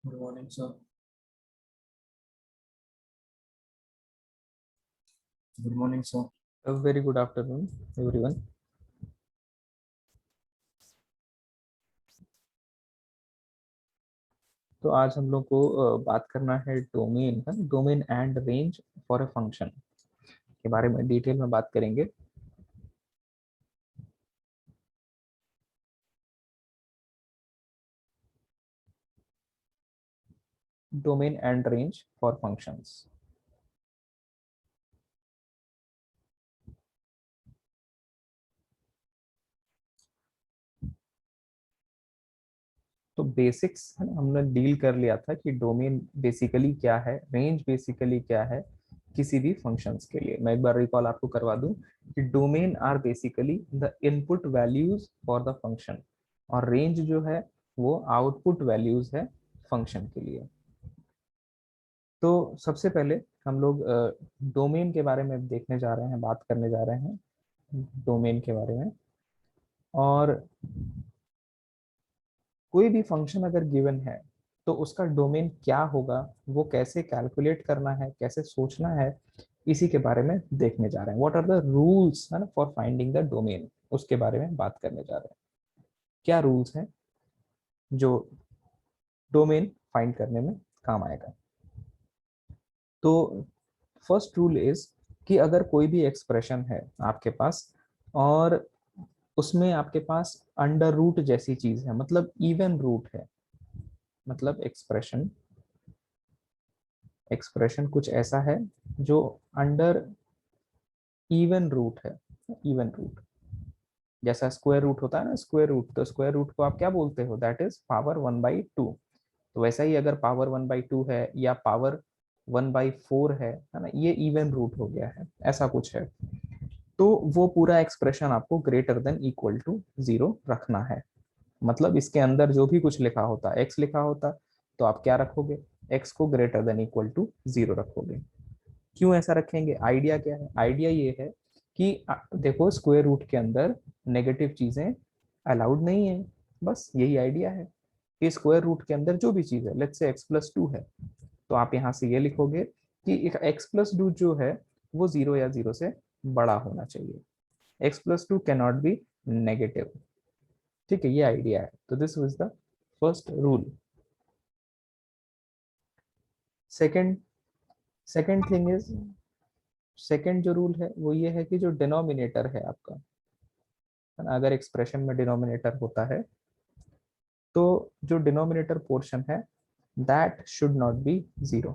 Good morning, sir. Good morning, sir. A very good afternoon, everyone. तो आज हम लोग को बात करना है domain and range for a function के बारे में डिटेल में बात करेंगे। Domain and range for functions. तो बेसिक्स हमने डील कर लिया था कि डोमेन बेसिकली क्या है, रेंज बेसिकली क्या है किसी भी फंक्शंस के लिए। मैं एक बार रिकॉल आपको करवा दूं कि domain are basically the input values for the function और रेंज जो है वो आउटपुट वैल्यूज है फंक्शन के लिए। तो सबसे पहले हम लोग डोमेन के बारे में देखने जा रहे हैं, बात करने जा रहे हैं डोमेन के बारे में। और कोई भी फंक्शन अगर गिवन है तो उसका डोमेन क्या होगा, वो कैसे कैलकुलेट करना है, कैसे सोचना है, इसी के बारे में देखने जा रहे हैं। व्हाट आर द रूल्स है ना फॉर फाइंडिंग द डोमेन, उसके बारे में बात करने जा रहे हैं। क्या रूल्स हैं जो डोमेन फाइंड करने में काम आएगा। तो फर्स्ट रूल इज कि अगर कोई भी एक्सप्रेशन है आपके पास और उसमें आपके पास अंडर रूट जैसी चीज है, मतलब इवन रूट है, मतलब एक्सप्रेशन कुछ ऐसा है जो अंडर इवन रूट है। इवन रूट जैसा स्क्वायर रूट होता है ना, स्क्वायर रूट, तो स्क्वायर रूट को आप क्या बोलते हो, दैट इज पावर 1/2। तो वैसा ही अगर पावर 1/2 है या पावर 1/4 है ना, ये इवन रूट हो गया है, ऐसा कुछ है। तो वो पूरा एक्सप्रेशन आपको ग्रेटर देन इक्वल टू 0 रखना है। मतलब इसके अंदर जो भी कुछ लिखा होता, एक्स लिखा होता, तो आप क्या रखोगे, एक्स को ग्रेटर देन इक्वल टू 0 रखोगे। क्यों ऐसा रखेंगे, आइडिया क्या है, आइडिया ये है कि देखो स्क्वायर रूट के अंदर नेगेटिव चीजें अलाउड नहीं है, बस यही आइडिया है कि स्क्वायर रूट के अंदर जो भी चीज है, लेट्स से x+2 है, तो आप यहाँ से ये लिखोगे कि x+2 जो है वो 0 या 0 से बड़ा होना चाहिए। x+2 can not be negative. ठीक है, ये आइडिया है। तो this was the first rule. Second second thing is, second जो रूल है वो ये है कि जो डिनोमिनेटर है आपका, अगर एक्सप्रेशन में डिनोमिनेटर होता है तो जो डिनोमिनेटर पोर्शन है that should not B 0।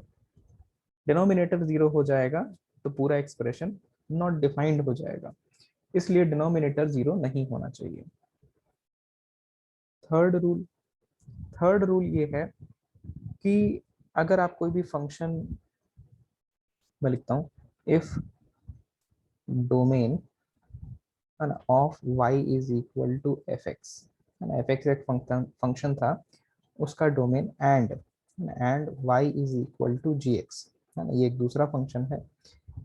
Denominator 0 हो जाएगा तो पूरा एक्सप्रेशन नॉट डिफाइंड हो जाएगा, इसलिए डिनोमिनेटर 0 नहीं होना चाहिए। थर्ड रूल, थर्ड रूल ये है कि अगर आप कोई भी फंक्शन, मैं लिखता हूँ इफ डोमेन है ना of y is equal to f x, है ना, एफ एक्स एक फंक्शन था, उसका domain and y is equal to g x, है ना, ये एक दूसरा फंक्शन है,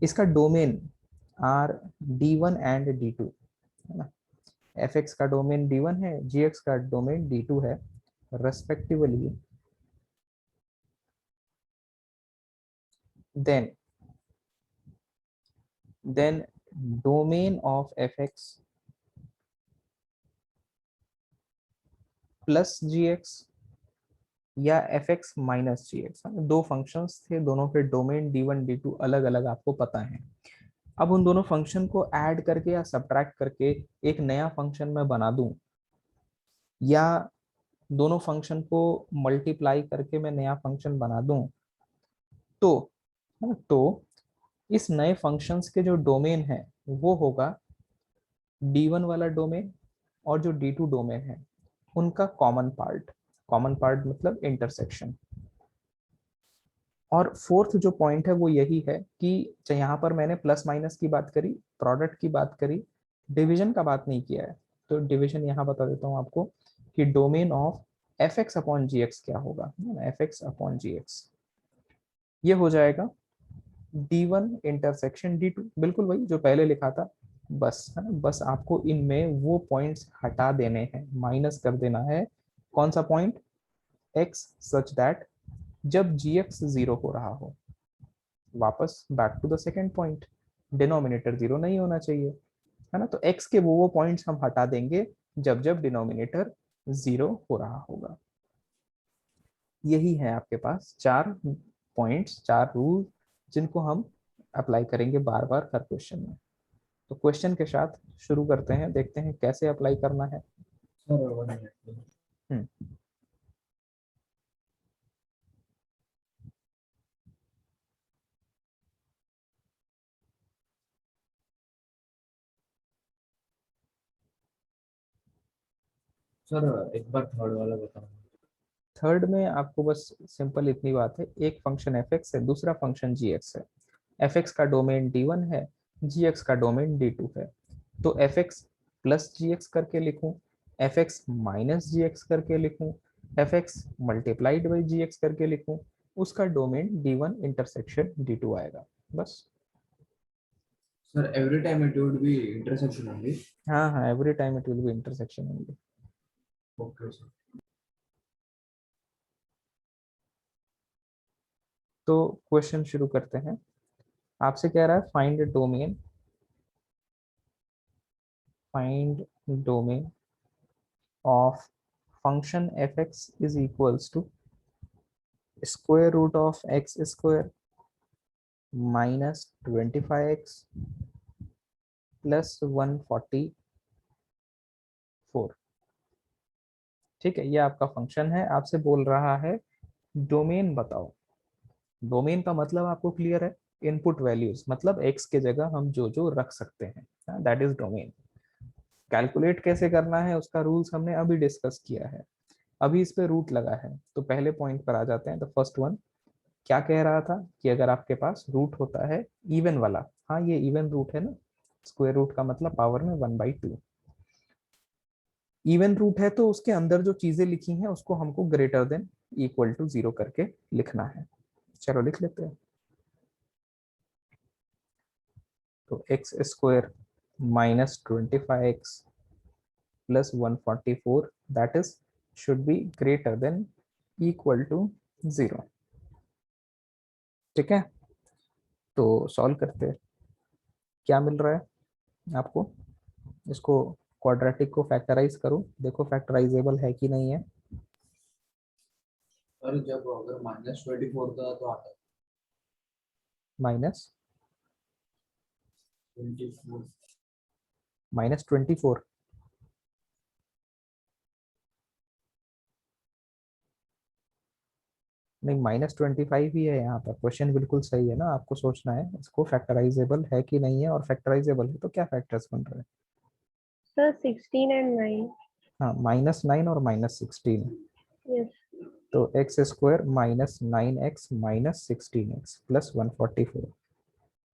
इसका domain are d1 and d2, है ना, एफ एक्स का डोमेन d1 है, जी एक्स का डोमेन d2 है respectively, then domain of fx plus g x या f x minus g x, दो फंक्शंस थे, दोनों के डोमेन d1 d2 अलग अलग आपको पता है। अब उन दोनों फंक्शन को ऐड करके या सब्ट्रैक्ट करके एक नया फंक्शन मैं बना दूं, या दोनों फंक्शन को मल्टीप्लाई करके मैं नया फंक्शन बना दूं, तो इस नए फंक्शंस के जो डोमेन है वो होगा d1 वाला डोमेन और जो d2 डोमेन है उनका कॉमन पार्ट। कॉमन पार्ट मतलब इंटरसेक्शन। और फोर्थ जो पॉइंट है वो यही है कि यहाँ पर मैंने प्लस माइनस की बात करी, प्रोडक्ट की बात करी, डिवीजन का बात नहीं किया है। तो डिवीजन यहाँ बता देता हूँ आपको कि domain of f x upon g x क्या होगा, f x upon g x, ये हो जाएगा D1 इंटरसेक्शन D2, बिल्कुल वही जो पहले लिखा था, बस है ना, बस आपको इनमें वो पॉइंट्स हटा देने हैं, माइनस कर देना है। कौन सा पॉइंट? x सच दैट जब gx जीरो हो रहा हो, वापस back to the second point, denominator zero नहीं होना चाहिए, है ना। तो x के वो पॉइंट्स हम हटा देंगे जब जब डिनोमिनेटर जीरो हो रहा होगा। यही है आपके पास चार पॉइंट्स, चार रूल, जिनको हम अप्लाई करेंगे बार बार हर क्वेश्चन में। तो क्वेश्चन के साथ शुरू करते हैं, देखते हैं कैसे अप्लाई करना है। Sir 1 minute. हम्म, सर एक बार थर्ड वाला बताओ। थर्ड में आपको बस सिंपल इतनी बात है, एक फंक्शन एफ एक्स है, दूसरा फंक्शन जी एक्स है। एफ एक्स का डोमेन D1 है, जी एक्स का डोमेन D2 है। तो f x plus g x करके लिखूं, f x minus g x करके लिखूं, f x multiplied by g x करके लिखूं, उसका डोमेन D1 इंटरसेक्शन D2 आएगा, बस। Sir every time it would be intersection only. हाँ हाँ, every time it will be intersection only. Okay sir. तो क्वेश्चन शुरू करते हैं। आपसे कह रहा है find domain of function f x is equals to square root of x square minus 25x plus 144। ठीक है, ये आपका फंक्शन है, आपसे बोल रहा है डोमेन बताओ। डोमेन का मतलब आपको क्लियर है, इनपुट वैल्यूज, मतलब x के जगह हम जो जो रख सकते हैं, दैट इज डोमेन। कैलकुलेट कैसे करना है उसका रूल्स हमने अभी डिस्कस किया है, अभी इस पे रूट लगा है। तो पहले पॉइंट पर आ जाते हैं। द फर्स्ट वन क्या कह रहा था कि अगर आपके पास रूट होता है इवन वाला, हाँ ये इवन रूट है ना, स्क्वायर रूट का मतलब पावर में 1/2, इवन रूट है तो उसके अंदर जो चीजें लिखी हैं उसको हमको ग्रेटर देन इक्वल टू 0 करके लिखना है। चलो लिख लेते हैं। तो x square minus 25x plus 144 that is should be greater than equal to 0। ठीक है, तो सॉल्व करते हैं। क्या मिल रहा है आपको, इसको क्वाड्रेटिक को फैक्टराइज करो, देखो फैक्टराइजेबल है कि नहीं है। सर जब अगर -24 था तो आता माइनस 24। -24, नहीं -25 ही है यहाँ पर। क्वेश्चन बिल्कुल सही है ना, आपको सोचना है इसको फैक्टराइजेबल है कि नहीं है, और फैक्टराइजेबल है तो क्या फैक्टर्स बन रहे हैं। Sir, 16 and 9. हाँ, -9 और -16, Yes. तो x square -9x minus 16x plus 144।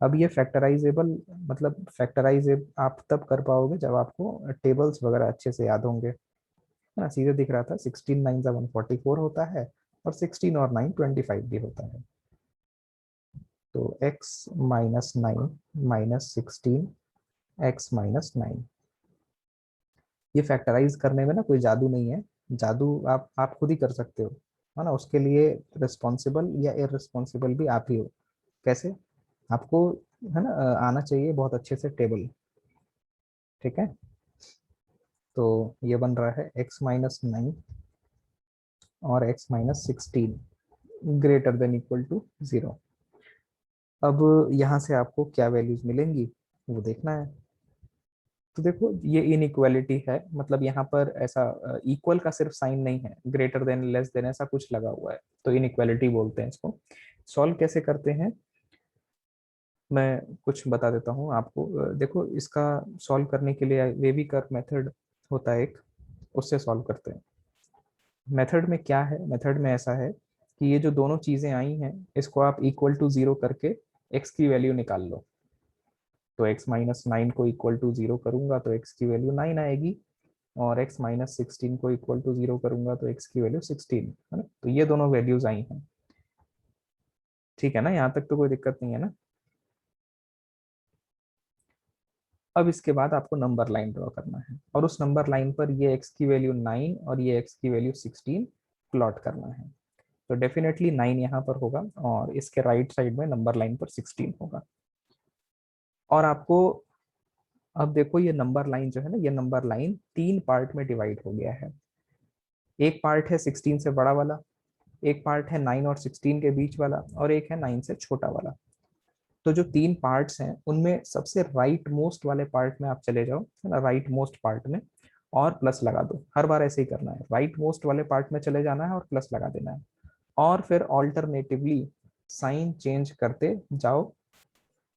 अब ये फैक्टराइजेबल, मतलब फैक्टराइज आप तब कर पाओगे जब आपको टेबल्स वगैरह अच्छे से याद होंगे, है ना। सीधे दिख रहा था 16 9 का 144 होता है, और 16 और 9 25 भी होता है। तो x -9 -16 x -9, ये फैक्टराइज करने में ना कोई जादू नहीं है, जादू आप खुद ही कर सकते हो, है ना। उसके लिए रिस्पॉन्सिबल या इररिस्पॉन्सिबल भी आप ही हो। कैसे? आपको, है ना, आना चाहिए बहुत अच्छे से टेबल। ठीक है, तो ये बन रहा है x -9 और x -16 greater than equal to 0। अब यहाँ से आपको क्या वैल्यूज मिलेंगी वो देखना है। तो देखो ये इनइक्वालिटी है, मतलब यहाँ पर ऐसा इक्वल का सिर्फ साइन नहीं है, ग्रेटर देन लेस देन ऐसा कुछ लगा हुआ है, तो इनइक्वालिटी बोलते हैं इसको। सॉल्व कैसे करते हैं मैं कुछ बता देता हूँ आपको। देखो इसका सॉल्व करने के लिए वेवी कर्व मेथड होता है एक, उससे सॉल्व करते हैं। मेथड में क्या है, मेथड में ऐसा है कि ये जो दोनों चीजें आई हैं इसको आप इक्वल टू 0 करके x की वैल्यू निकाल लो। तो x माइनस 9 को इक्वल टू 0 करूंगा तो x की वैल्यू 9 आएगी, और x माइनस 16 को इक्वल टू 0 करूंगा तो x की वैल्यू 16 है ना। तो ये दोनों वैल्यूज आई हैं, ठीक है ना, यहाँ तक तो कोई दिक्कत नहीं है ना। अब इसके बाद आपको नंबर लाइन ड्रॉ करना है, और उस नंबर लाइन पर ये x की वैल्यू 9 और ये x की वैल्यू 16 प्लॉट करना है। तो डेफिनेटली 9 यहाँ पर होगा और इसके राइट साइड में नंबर लाइन पर 16 होगा। और आपको अब देखो ये नंबर लाइन जो है ना, ये नंबर लाइन 3 पार्ट में डिवाइड हो गया है। एक पार्ट है 16 से बड़ा वाला, एक पार्ट है 9 और 16 के बीच वाला, और एक है 9 से छोटा वाला। तो जो 3 पार्ट्स हैं उनमें सबसे राइट मोस्ट वाले पार्ट में आप चले जाओ, है ना, राइट मोस्ट पार्ट में, और प्लस लगा दो। हर बार ऐसे ही करना है, राइट मोस्ट वाले पार्ट में चले जाना है और प्लस लगा देना है, और फिर ऑल्टरनेटिवली साइन चेंज करते जाओ।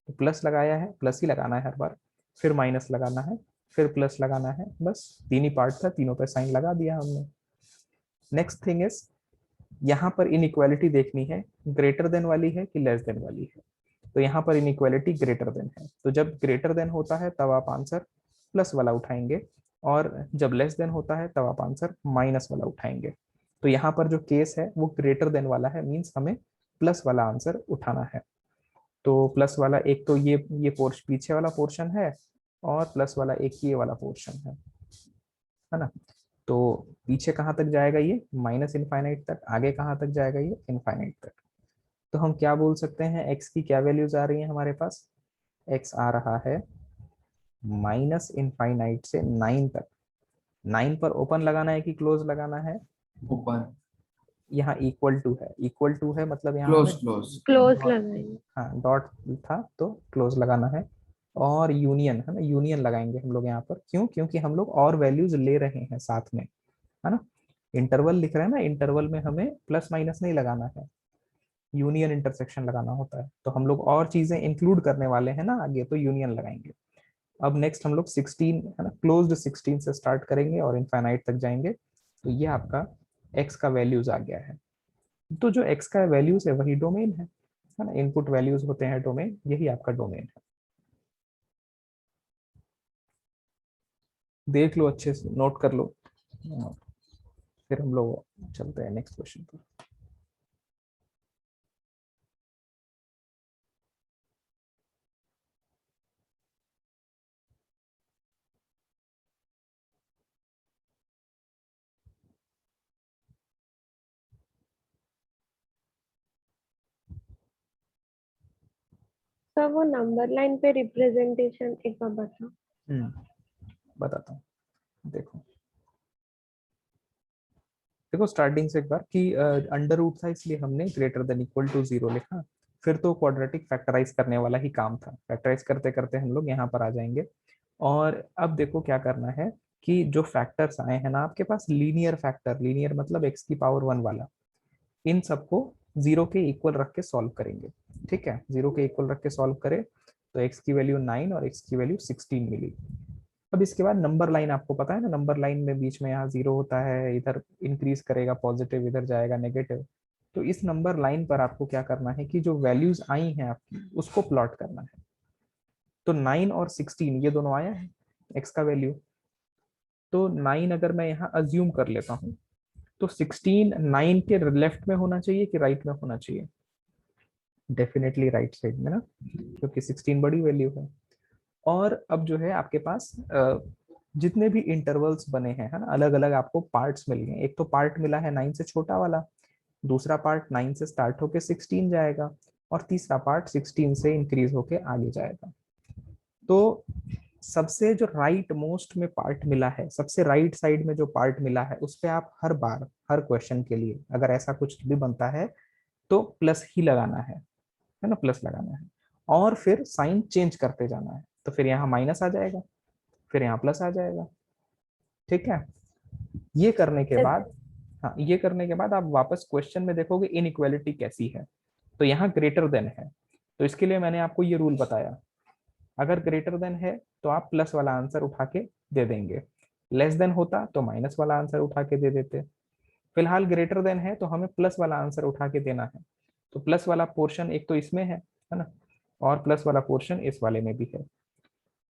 तो प्लस लगाया है, प्लस ही लगाना है हर बार, फिर माइनस लगाना है, फिर प्लस लगाना है, बस 3 ही पार्ट था, तीनों पे साइन लगा दिया हमने। नेक्स्ट थिंग इज, यहाँ पर इनइक्वालिटी देखनी है, ग्रेटर देन वाली है कि लेस देन वाली है। तो यहाँ पर इनइक्वालिटी ग्रेटर देन है, तो जब ग्रेटर देन होता है तब आप आंसर प्लस वाला उठाएंगे, और जब लेस देन होता है तब आप आंसर माइनस वाला उठाएंगे। तो यहाँ पर जो केस है वो ग्रेटर देन वाला है, मीन्स हमें प्लस वाला आंसर उठाना है। तो प्लस वाला एक तो ये पोर्शन पीछे वाला पोर्शन है, और प्लस वाला एक ये वाला पोर्शन है ना। तो पीछे कहाँ तक जाएगा ये, माइनस इनफाइनाइट तक, आगे कहाँ तक जाएगा ये, इनफाइनाइट तक। तो हम क्या बोल सकते हैं, x की क्या वैल्यूज आ रही है हमारे पास, x आ रहा है माइनस इनफाइनाइट से 9 तक। 9 पर ओपन लगाना है कि क्लोज लगाना है, ओपन, यहाँ इक्वल टू है, इक्वल टू है मतलब यहाँ क्लोज हमें क्लोज। क्लोज डॉट, लगाएंगे। हाँ डॉट था तो क्लोज लगाना है। और यूनियन है ना, यूनियन लगाएंगे हम लोग यहाँ पर, क्यों, क्योंकि हम लोग और वैल्यूज ले रहे हैं साथ में, है ना। इंटरवल लिख रहे हैं ना, इंटरवल में हमें प्लस माइनस नहीं लगाना है, यूनियन इंटरसेक्शन लगाना होता है। तो हम लोग और चीजें इंक्लूड करने वाले हैं ना आगे, तो यूनियन लगाएंगे। अब नेक्स्ट हम लोग 16 है ना, क्लोज्ड 16 से स्टार्ट करेंगे और इनफाइनाइट तक जाएंगे। तो ये आपका x का वैल्यूज आ गया है। तो जो x का वैल्यूज है वही डोमेन है ना, इनपुट वैल्यूज होते हैं डोमेन, यही आपका डोमेन है। देख लो अच्छे से, नोट कर लो, फिर हम लोग चलते हैं नेक्स्ट क्वेश्चन पर। सर वो नंबर लाइन पे रिप्रेजेंटेशन एक बार बताओ। बताता हूँ, देखो देखो स्टार्टिंग से एक बार कि अंडर रूट था इसलिए हमने ग्रेटर देन इक्वल टू 0 लिखा। फिर तो क्वाड्रेटिक फैक्टराइज करने वाला ही काम था, फैक्टराइज करते करते हम लोग यहाँ पर आ जाएंगे। और अब देखो क्या करना है कि जो फैक्टर्स आए हैं ना आपके पास, लीनियर फैक्टर, लीनियर मतलब x की पावर 1 वाला, इन सबको 0 के इक्वल रख के सॉल्व करेंगे। ठीक है, 0 के इक्वल रख के सॉल्व करें तो x की वैल्यू 9 और x की वैल्यू 16 मिली। अब इसके बाद नंबर लाइन आपको पता है ना, नंबर लाइन में बीच में यहाँ 0 होता है, इधर इंक्रीज करेगा पॉजिटिव, इधर जाएगा नेगेटिव। तो इस नंबर लाइन पर आपको क्या करना है कि जो वैल्यूज आई हैं आपकी उसको प्लॉट करना है। तो 9 और 16 ये दोनों आया है x का वैल्यू। तो 9 अगर मैं यहाँ अज्यूम कर लेता हूँ तो 16 9 के लेफ्ट में होना चाहिए कि राइट में होना चाहिए, डेफिनेटली राइट साइड में ना, क्योंकि 16 बड़ी वैल्यू है। और अब जो है आपके पास जितने भी इंटरवल्स बने हैं, है ना, अलग अलग आपको पार्ट्स मिल गए। एक तो पार्ट मिला है 9 से छोटा वाला, दूसरा पार्ट 9 से स्टार्ट होके 16 जाएगा, और तीसरा पार्ट 16 से इंक्रीज होके आगे जाएगा। तो सबसे जो राइट मोस्ट में पार्ट मिला है, सबसे राइट साइड में जो पार्ट मिला है, उस पे आप हर बार हर क्वेश्चन के लिए अगर ऐसा कुछ भी बनता है तो प्लस ही लगाना है ना, प्लस लगाना है, और फिर साइन चेंज करते जाना है। तो फिर यहाँ माइनस आ जाएगा, फिर यहाँ प्लस आ जाएगा। ठीक है, ये करने के बाद, हाँ ये करने के बाद आप वापस क्वेश्चन में देखोगे इनइक्वालिटी कैसी है। तो यहाँ ग्रेटर देन है, तो इसके लिए मैंने आपको ये रूल बताया, अगर ग्रेटर देन है तो आप प्लस वाला आंसर उठा के दे देंगे, लेस देन होता तो माइनस वाला आंसर उठा के दे देते। फिलहाल ग्रेटर देन है तो हमें प्लस वाला आंसर उठा के देना है, तो प्लस वाला पोर्शन एक तो इसमें है ना, और प्लस वाला पोर्शन इस वाले में भी है।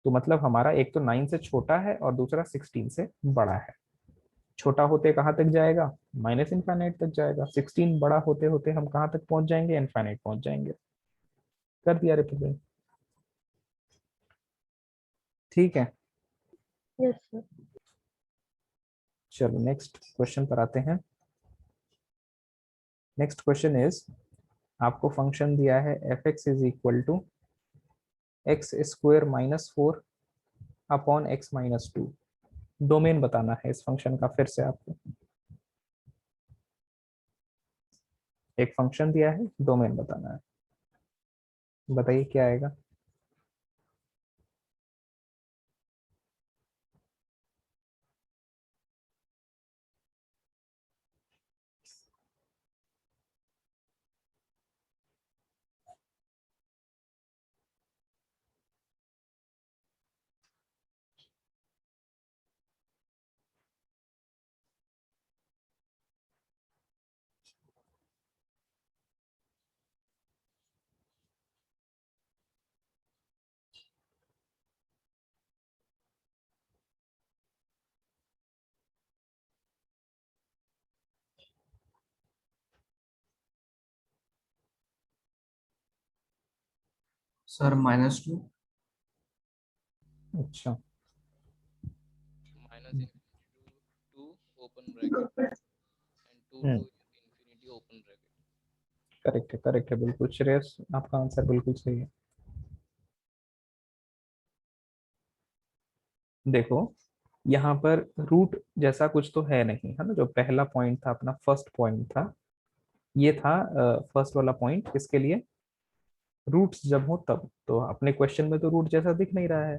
तो मतलब हमारा एक तो 9 से छोटा है और दूसरा 16 से बड़ा है। छोटा होते कहाँ तक जाएगा, माइनस इनफाइनाइट तक जाएगा। 16 बड़ा होते होते हम कहाँ तक पहुंच जाएंगे, इनफाइनाइट पहुंच जाएंगे। कर दिया रिप्रेजेंट, ठीक है। Yes sir. चलो नेक्स्ट क्वेश्चन पर आते हैं। नेक्स्ट क्वेश्चन इज, आपको फंक्शन दिया है f x is equal to x square minus 4 upon x minus 2। डोमेन बताना है इस फंक्शन का। फिर से आपको एक फंक्शन दिया है, डोमेन बताना है। बताइए क्या आएगा। सर -2। अच्छा, minus infinity to 2 open bracket and 2 to infinity open bracket. Correct है बिल्कुल श्रेयस, आपका आंसर बिल्कुल सही है। देखो यहाँ पर रूट जैसा कुछ तो है नहीं, है ना। जो पहला पॉइंट था अपना, फर्स्ट पॉइंट था, ये था फर्स्ट वाला पॉइंट। किसके लिए, रूट्स जब हो तब। तो अपने क्वेश्चन में तो रूट जैसा दिख नहीं रहा है।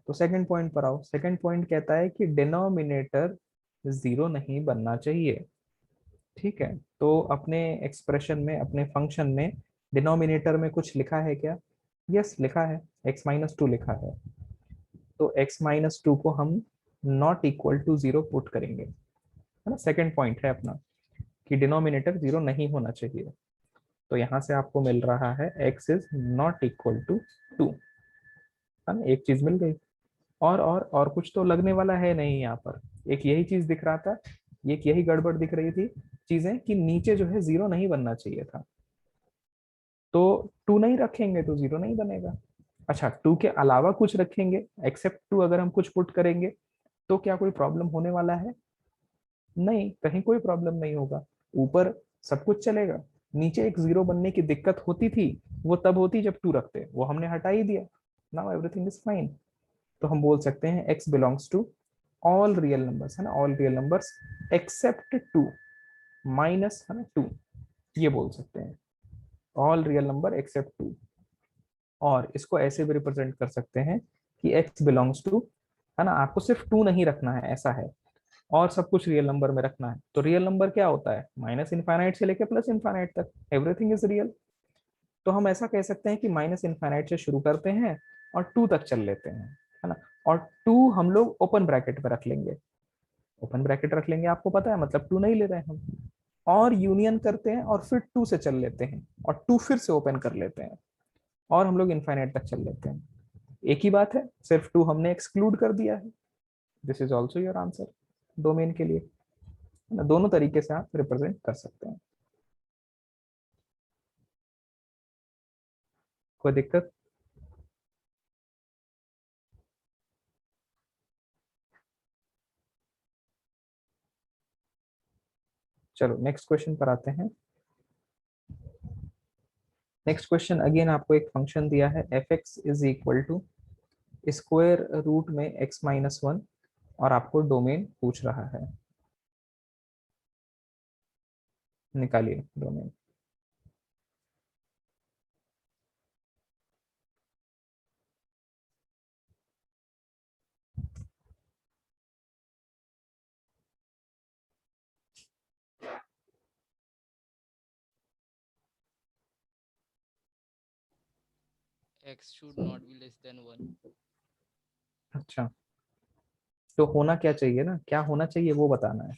तो सेकंड पॉइंट पर आओ। सेकंड पॉइंट कहता है कि डिनोमिनेटर जीरो नहीं बनना चाहिए, ठीक है। तो अपने एक्सप्रेशन में, अपने फंक्शन में डिनोमिनेटर में कुछ लिखा है क्या, यस लिखा है, x माइनस 2 लिखा है। तो x माइनस 2 को हम नॉट इक्वल टू 0 पुट करेंगे, है ना। सेकंड पॉइंट है अपना कि डिनोमिनेटर 0 नहीं होना चाहिए। तो यहाँ से आपको मिल रहा है x is not equal to 2, है ना। एक चीज मिल गई। और कुछ तो लगने वाला है नहीं यहाँ पर। एक यही चीज दिख रहा था, एक यही गड़बड़ दिख रही थी चीजें, कि नीचे जो है 0 नहीं बनना चाहिए था। तो 2 नहीं रखेंगे तो 0 नहीं बनेगा। अच्छा, 2 के अलावा कुछ रखेंगे, एक्सेप्ट 2 अगर हम कुछ पुट करेंगे तो क्या कोई प्रॉब्लम होने वाला है, नहीं, कहीं कोई प्रॉब्लम नहीं होगा। ऊपर सब कुछ चलेगा। नीचे एक 0 बनने की दिक्कत होती थी, वो तब होती जब 2 रखते, वो हमने हटा ही दिया। Now everything is fine. तो हम बोल सकते हैं x belongs to all real numbers, है ना, all real numbers except 2 minus, है ना, 2, ये बोल सकते हैं, ऑल रियल नंबर एक्सेप्ट 2। और इसको ऐसे भी रिप्रेजेंट कर सकते हैं कि x बिलोंग्स टू, है ना, आपको सिर्फ 2 नहीं रखना है ऐसा है, और सब कुछ रियल नंबर में रखना है। तो रियल नंबर क्या होता है, माइनस इनफाइनाइट से लेकर प्लस इनफाइनाइट तक एवरीथिंग इज रियल। तो हम ऐसा कह सकते हैं कि माइनस इनफाइनाइट से शुरू करते हैं और 2 तक चल लेते हैं, है ना। और 2 हम लोग ओपन ब्रैकेट में रख लेंगे, ओपन ब्रैकेट रख लेंगे, आपको पता है, मतलब 2 नहीं ले रहे हैं हम। और यूनियन करते हैं और फिर 2 से चल लेते हैं और 2 फिर से ओपन कर लेते हैं और हम लोग इनफाइनाइट तक चल लेते हैं। एक ही बात है, सिर्फ 2 हमने एक्सक्लूड कर दिया है। This is also your answer domain के लिए, है ना। दोनों तरीके से आप रिप्रेजेंट कर सकते हैं, कोई दिक्कत। चलो नेक्स्ट क्वेश्चन पर आते हैं। नेक्स्ट क्वेश्चन अगेन आपको एक फंक्शन दिया है f x is equal to square root में x माइनस 1, और आपको डोमेन पूछ रहा है। निकालिए domain. X should not be less than 1. अच्छा, तो होना क्या चाहिए ना, क्या होना चाहिए वो बताना है।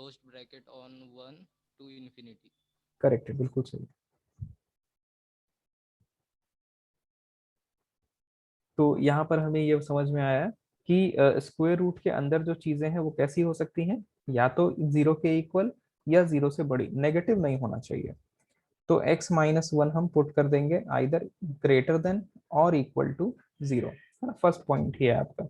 closed bracket on 1 to infinity. Correct है, बिल्कुल सही। तो यहाँ पर हमें ये समझ में आया कि स्क्वायर रूट के अंदर जो चीजें हैं वो कैसी हो सकती हैं, या तो 0 के इक्वल या 0 से बड़ी, नेगेटिव नहीं होना चाहिए। तो x-1 हम पुट कर देंगे आइदर ग्रेटर देन और इक्वल टू 0, है ना, फर्स्ट पॉइंट ही है आपका।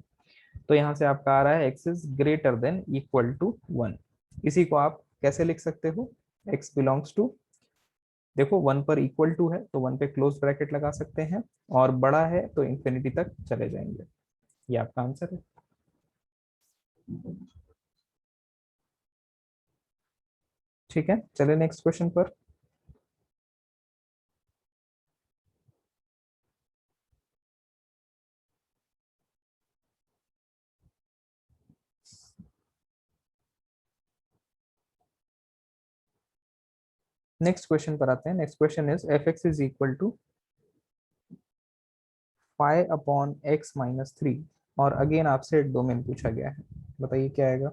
तो यहाँ से आपका आ रहा है x is greater than equal to 1। इसी को आप कैसे लिख सकते हो, x बिलोंग्स टू, देखो 1 पर इक्वल टू है तो 1 पे क्लोज ब्रैकेट लगा सकते हैं, और बड़ा है तो इंफिनिटी तक चले जाएंगे। ये आपका आंसर है। ठीक है, चले नेक्स्ट क्वेश्चन पर। नेक्स्ट क्वेश्चन पर आते हैं। Next question is f x is equal to 5/x-3, और अगेन आपसे डोमेन पूछा गया है, बताइए क्या आएगा।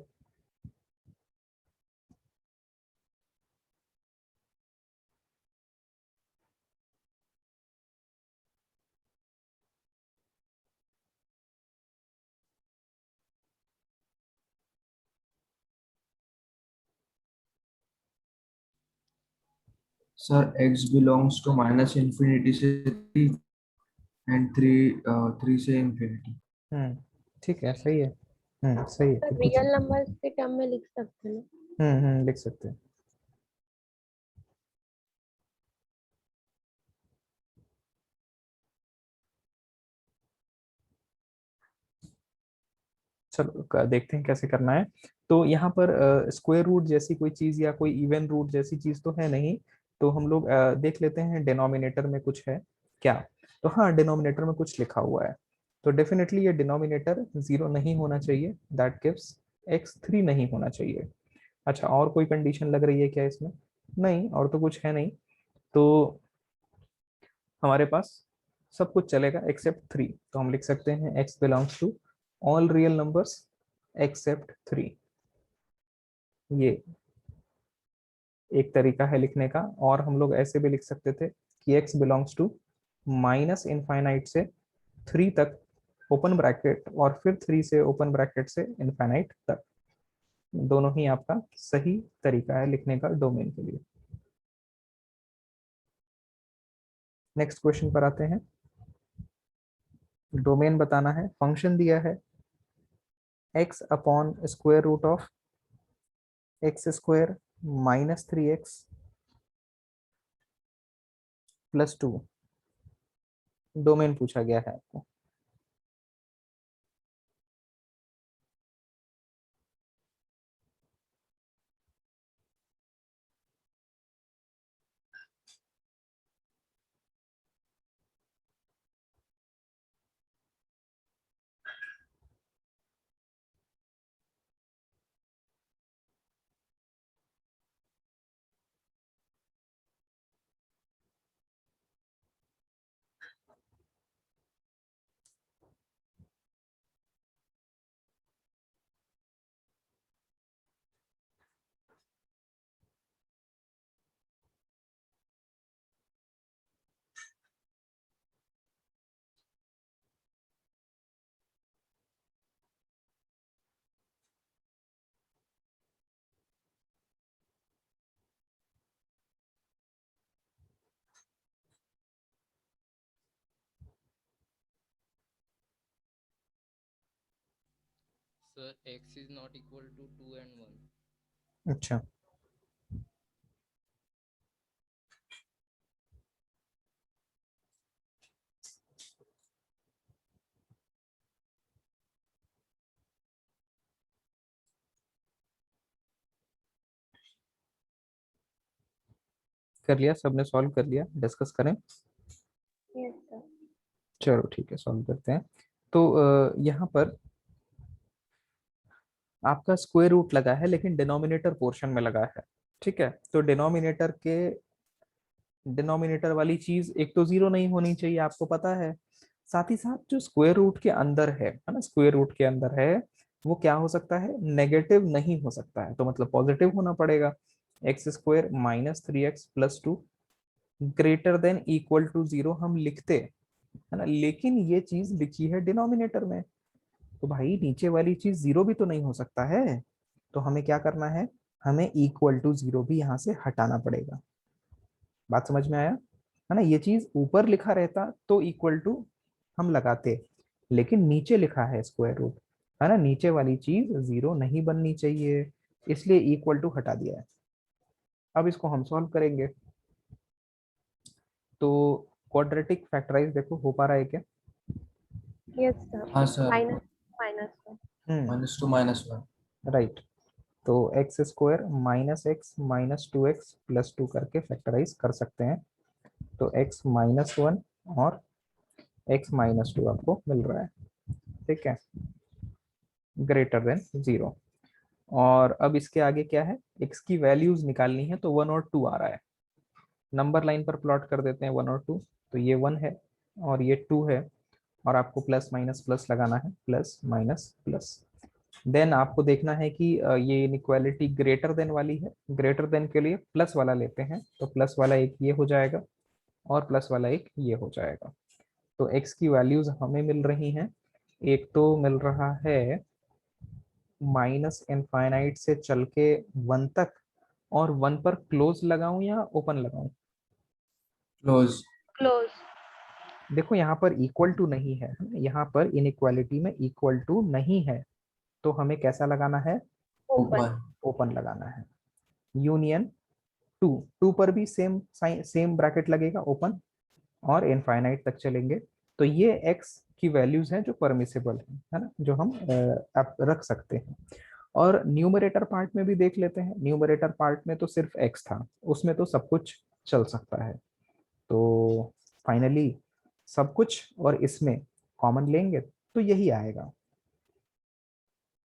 Sir x belongs to minus infinity से 3 एंड 3 से इन्फिनिटी। ठीक है, सही है। सही है, सर बिल्कुल रियल सही। नंबर्स के टर्म में लिख सकते हैं ना? लिख सकते हैं। चलो देखते हैं कैसे करना है। तो यहाँ पर स्क्वायर रूट जैसी कोई चीज या कोई इवन रूट जैसी चीज तो है नहीं, तो हम लोग देख लेते हैं डिनोमिनेटर में कुछ है क्या। तो हाँ, डिनोमिनेटर में कुछ लिखा हुआ है, तो डेफिनेटली ये डिनोमिनेटर 0 नहीं होना चाहिए, दैट गिव्स x3 नहीं होना चाहिए। अच्छा, और कोई कंडीशन लग रही है क्या इसमें? नहीं, और तो कुछ है नहीं। तो हमारे पास सब कुछ चलेगा एक्सेप्ट 3, तो हम लिख सकते हैं x belongs to all real numbers except 3। ये एक तरीका है लिखने का, और हम लोग ऐसे भी लिख सकते थे कि x belongs to minus infinite से 3 तक ओपन ब्रैकेट, और फिर 3 से ओपन ब्रैकेट से इनफाइनाइट तक। दोनों ही आपका सही तरीका है लिखने का डोमेन के लिए। नेक्स्ट क्वेश्चन पर आते हैं। डोमेन बताना है, फंक्शन दिया है x upon square root of x square minus 3x plus 2, domain पूछा गया है आपको। Sir, x is not equal to 2 and 1. अच्छा, कर लिया सबने, सॉल्व कर लिया, डिस्कस करें। Yes sir. चलो ठीक है, सॉल्व करते हैं। तो यहाँ पर आपका स्क्वायर रूट लगा है, लेकिन डिनोमिनेटर पोर्शन में लगा है। ठीक है, तो डिनोमिनेटर वाली चीज एक तो 0 नहीं होनी चाहिए, आपको पता है। साथ ही साथ जो स्क्वायर रूट के अंदर है ना, स्क्वायर रूट के अंदर है वो क्या हो सकता है, नेगेटिव नहीं हो सकता है, तो मतलब पॉजिटिव होना पड़ेगा। X square minus 3x plus 2 greater than equal to 0 हम लिखते, है ना, लेकिन ये चीज लिखी है डिनोमिनेटर में, तो भाई नीचे वाली चीज 0 भी तो नहीं हो सकता है, तो हमें क्या करना है, हमें इक्वल टू 0 भी यहाँ से हटाना पड़ेगा। बात समझ में आया, है ना, ये चीज ऊपर लिखा रहता तो इक्वल टू हम लगाते, लेकिन नीचे लिखा है स्क्वायर रूट, है ना, नीचे वाली चीज 0 नहीं बननी चाहिए, इसलिए इक्वल टू हटा दिया है। अब इसको हम सॉल्व करेंगे, तो क्वाड्रेटिक फैक्टराइज देखो हो पा रहा है क्या? यस सर, हाँ sir, minus minus sir. -2 -1। Right, तो x square minus x minus 2x plus 2 करके फैक्टराइज कर सकते हैं, तो x -1 और x -2 आपको मिल रहा है, ठीक है, ग्रेटर देन 0। और अब इसके आगे क्या है, x की वैल्यूज निकालनी है, तो 1 और 2 आ रहा है, नंबर लाइन पर प्लॉट कर देते हैं 1 और 2, तो ये 1 है और ये 2 है, और आपको प्लस माइनस प्लस लगाना है, प्लस माइनस प्लस। देन आपको देखना है कि ये इनइक्वालिटी ग्रेटर देन वाली है, ग्रेटर देन के लिए प्लस वाला लेते हैं, तो प्लस वाला एक ये हो जाएगा और प्लस वाला एक ये हो जाएगा। तो x की वैल्यूज हमें मिल रही हैं, एक तो मिल रहा है माइनस इनफाइनाइट से चल के 1 तक, और 1 पर क्लोज लगाऊं या ओपन लगाऊं? क्लोज। क्लोज। देखो यहाँ पर इक्वल टू नहीं है, यहाँ पर इनइक्वालिटी में इक्वल टू नहीं है, तो हमें कैसा लगाना है, ओपन। ऊपर। ओपन लगाना है। यूनियन 2, 2 पर भी सेम ब्रैकेट लगेगा, ओपन, और इनफाइनाइट तक चलेंगे, तो ये x की वैल्यूज हैं जो परमिसिबल है ना, जो हम आप रख सकते हैं। और न्यूमरेटर पार्ट में भी देख लेते हैं, न्यूमरेटर पार्ट में तो सिर्फ x था, उसमें तो सब कुछ चल सकता है, तो फाइनली सब कुछ और इसमें कॉमन लेंगे तो यही आएगा,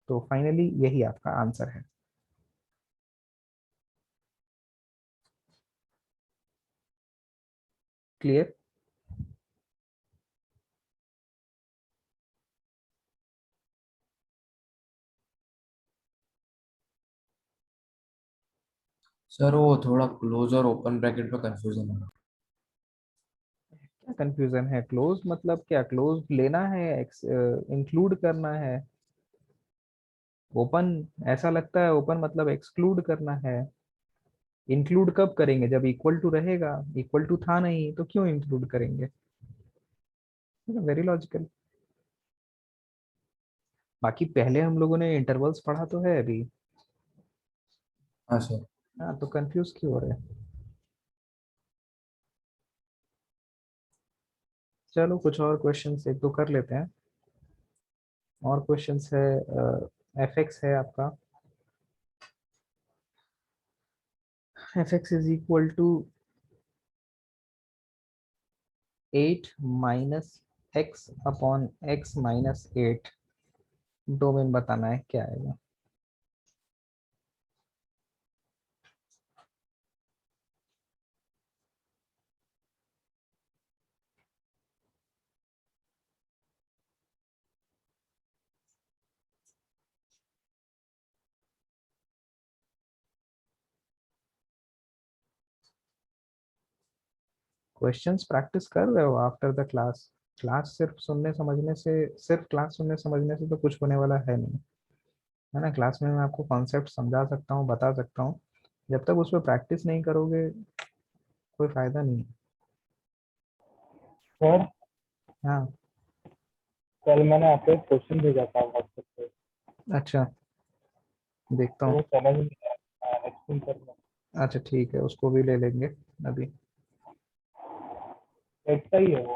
तो फाइनली यही आपका आंसर है। क्लियर? सर वो थोड़ा क्लोज और ओपन ब्रैकेट में कंफ्यूजन है। क्या कंफ्यूजन है, क्लोज मतलब क्या, क्लोज लेना है, इंक्लूड करना है, ओपन ऐसा लगता है ओपन मतलब एक्सक्लूड करना है, इंक्लूड कब करेंगे, जब इक्वल टू रहेगा, इक्वल टू था नहीं तो क्यों इंक्लूड करेंगे, वेरी लॉजिकल। बाकी पहले हम लोगों ने इंटरवल्स पढ़ा तो है अभी, हाँ सर। हाँ, तो कंफ्यूज क्यों हो रहे हैं? चलो कुछ और क्वेश्चंस एक दो कर लेते हैं, और क्वेश्चंस है, एफ एक्स है आपका, f x is equal to 8 minus x upon x minus 8, domain बताना है, क्या आएगा? क्वेश्चंस प्रैक्टिस कर रहे हो आफ्टर द क्लास? क्लास सिर्फ सुनने समझने से, सिर्फ क्लास सुनने समझने से तो कुछ होने वाला है नहीं, है ना, क्लास में मैं आपको कॉन्सेप्ट समझा सकता हूँ, बता सकता हूँ, जब तक उस पर प्रैक्टिस नहीं करोगे कोई फायदा नहीं है। सर हाँ, कल मैंने आपको एक क्वेश्चन भेजा था व्हाट्सएप पे, अच्छा, देखता तो हूँ। वो समझ नहीं आया, एक्सप्लेन करना। अच्छा ठीक है, उसको भी ले लेंगे अभी। कैसा ही है वो?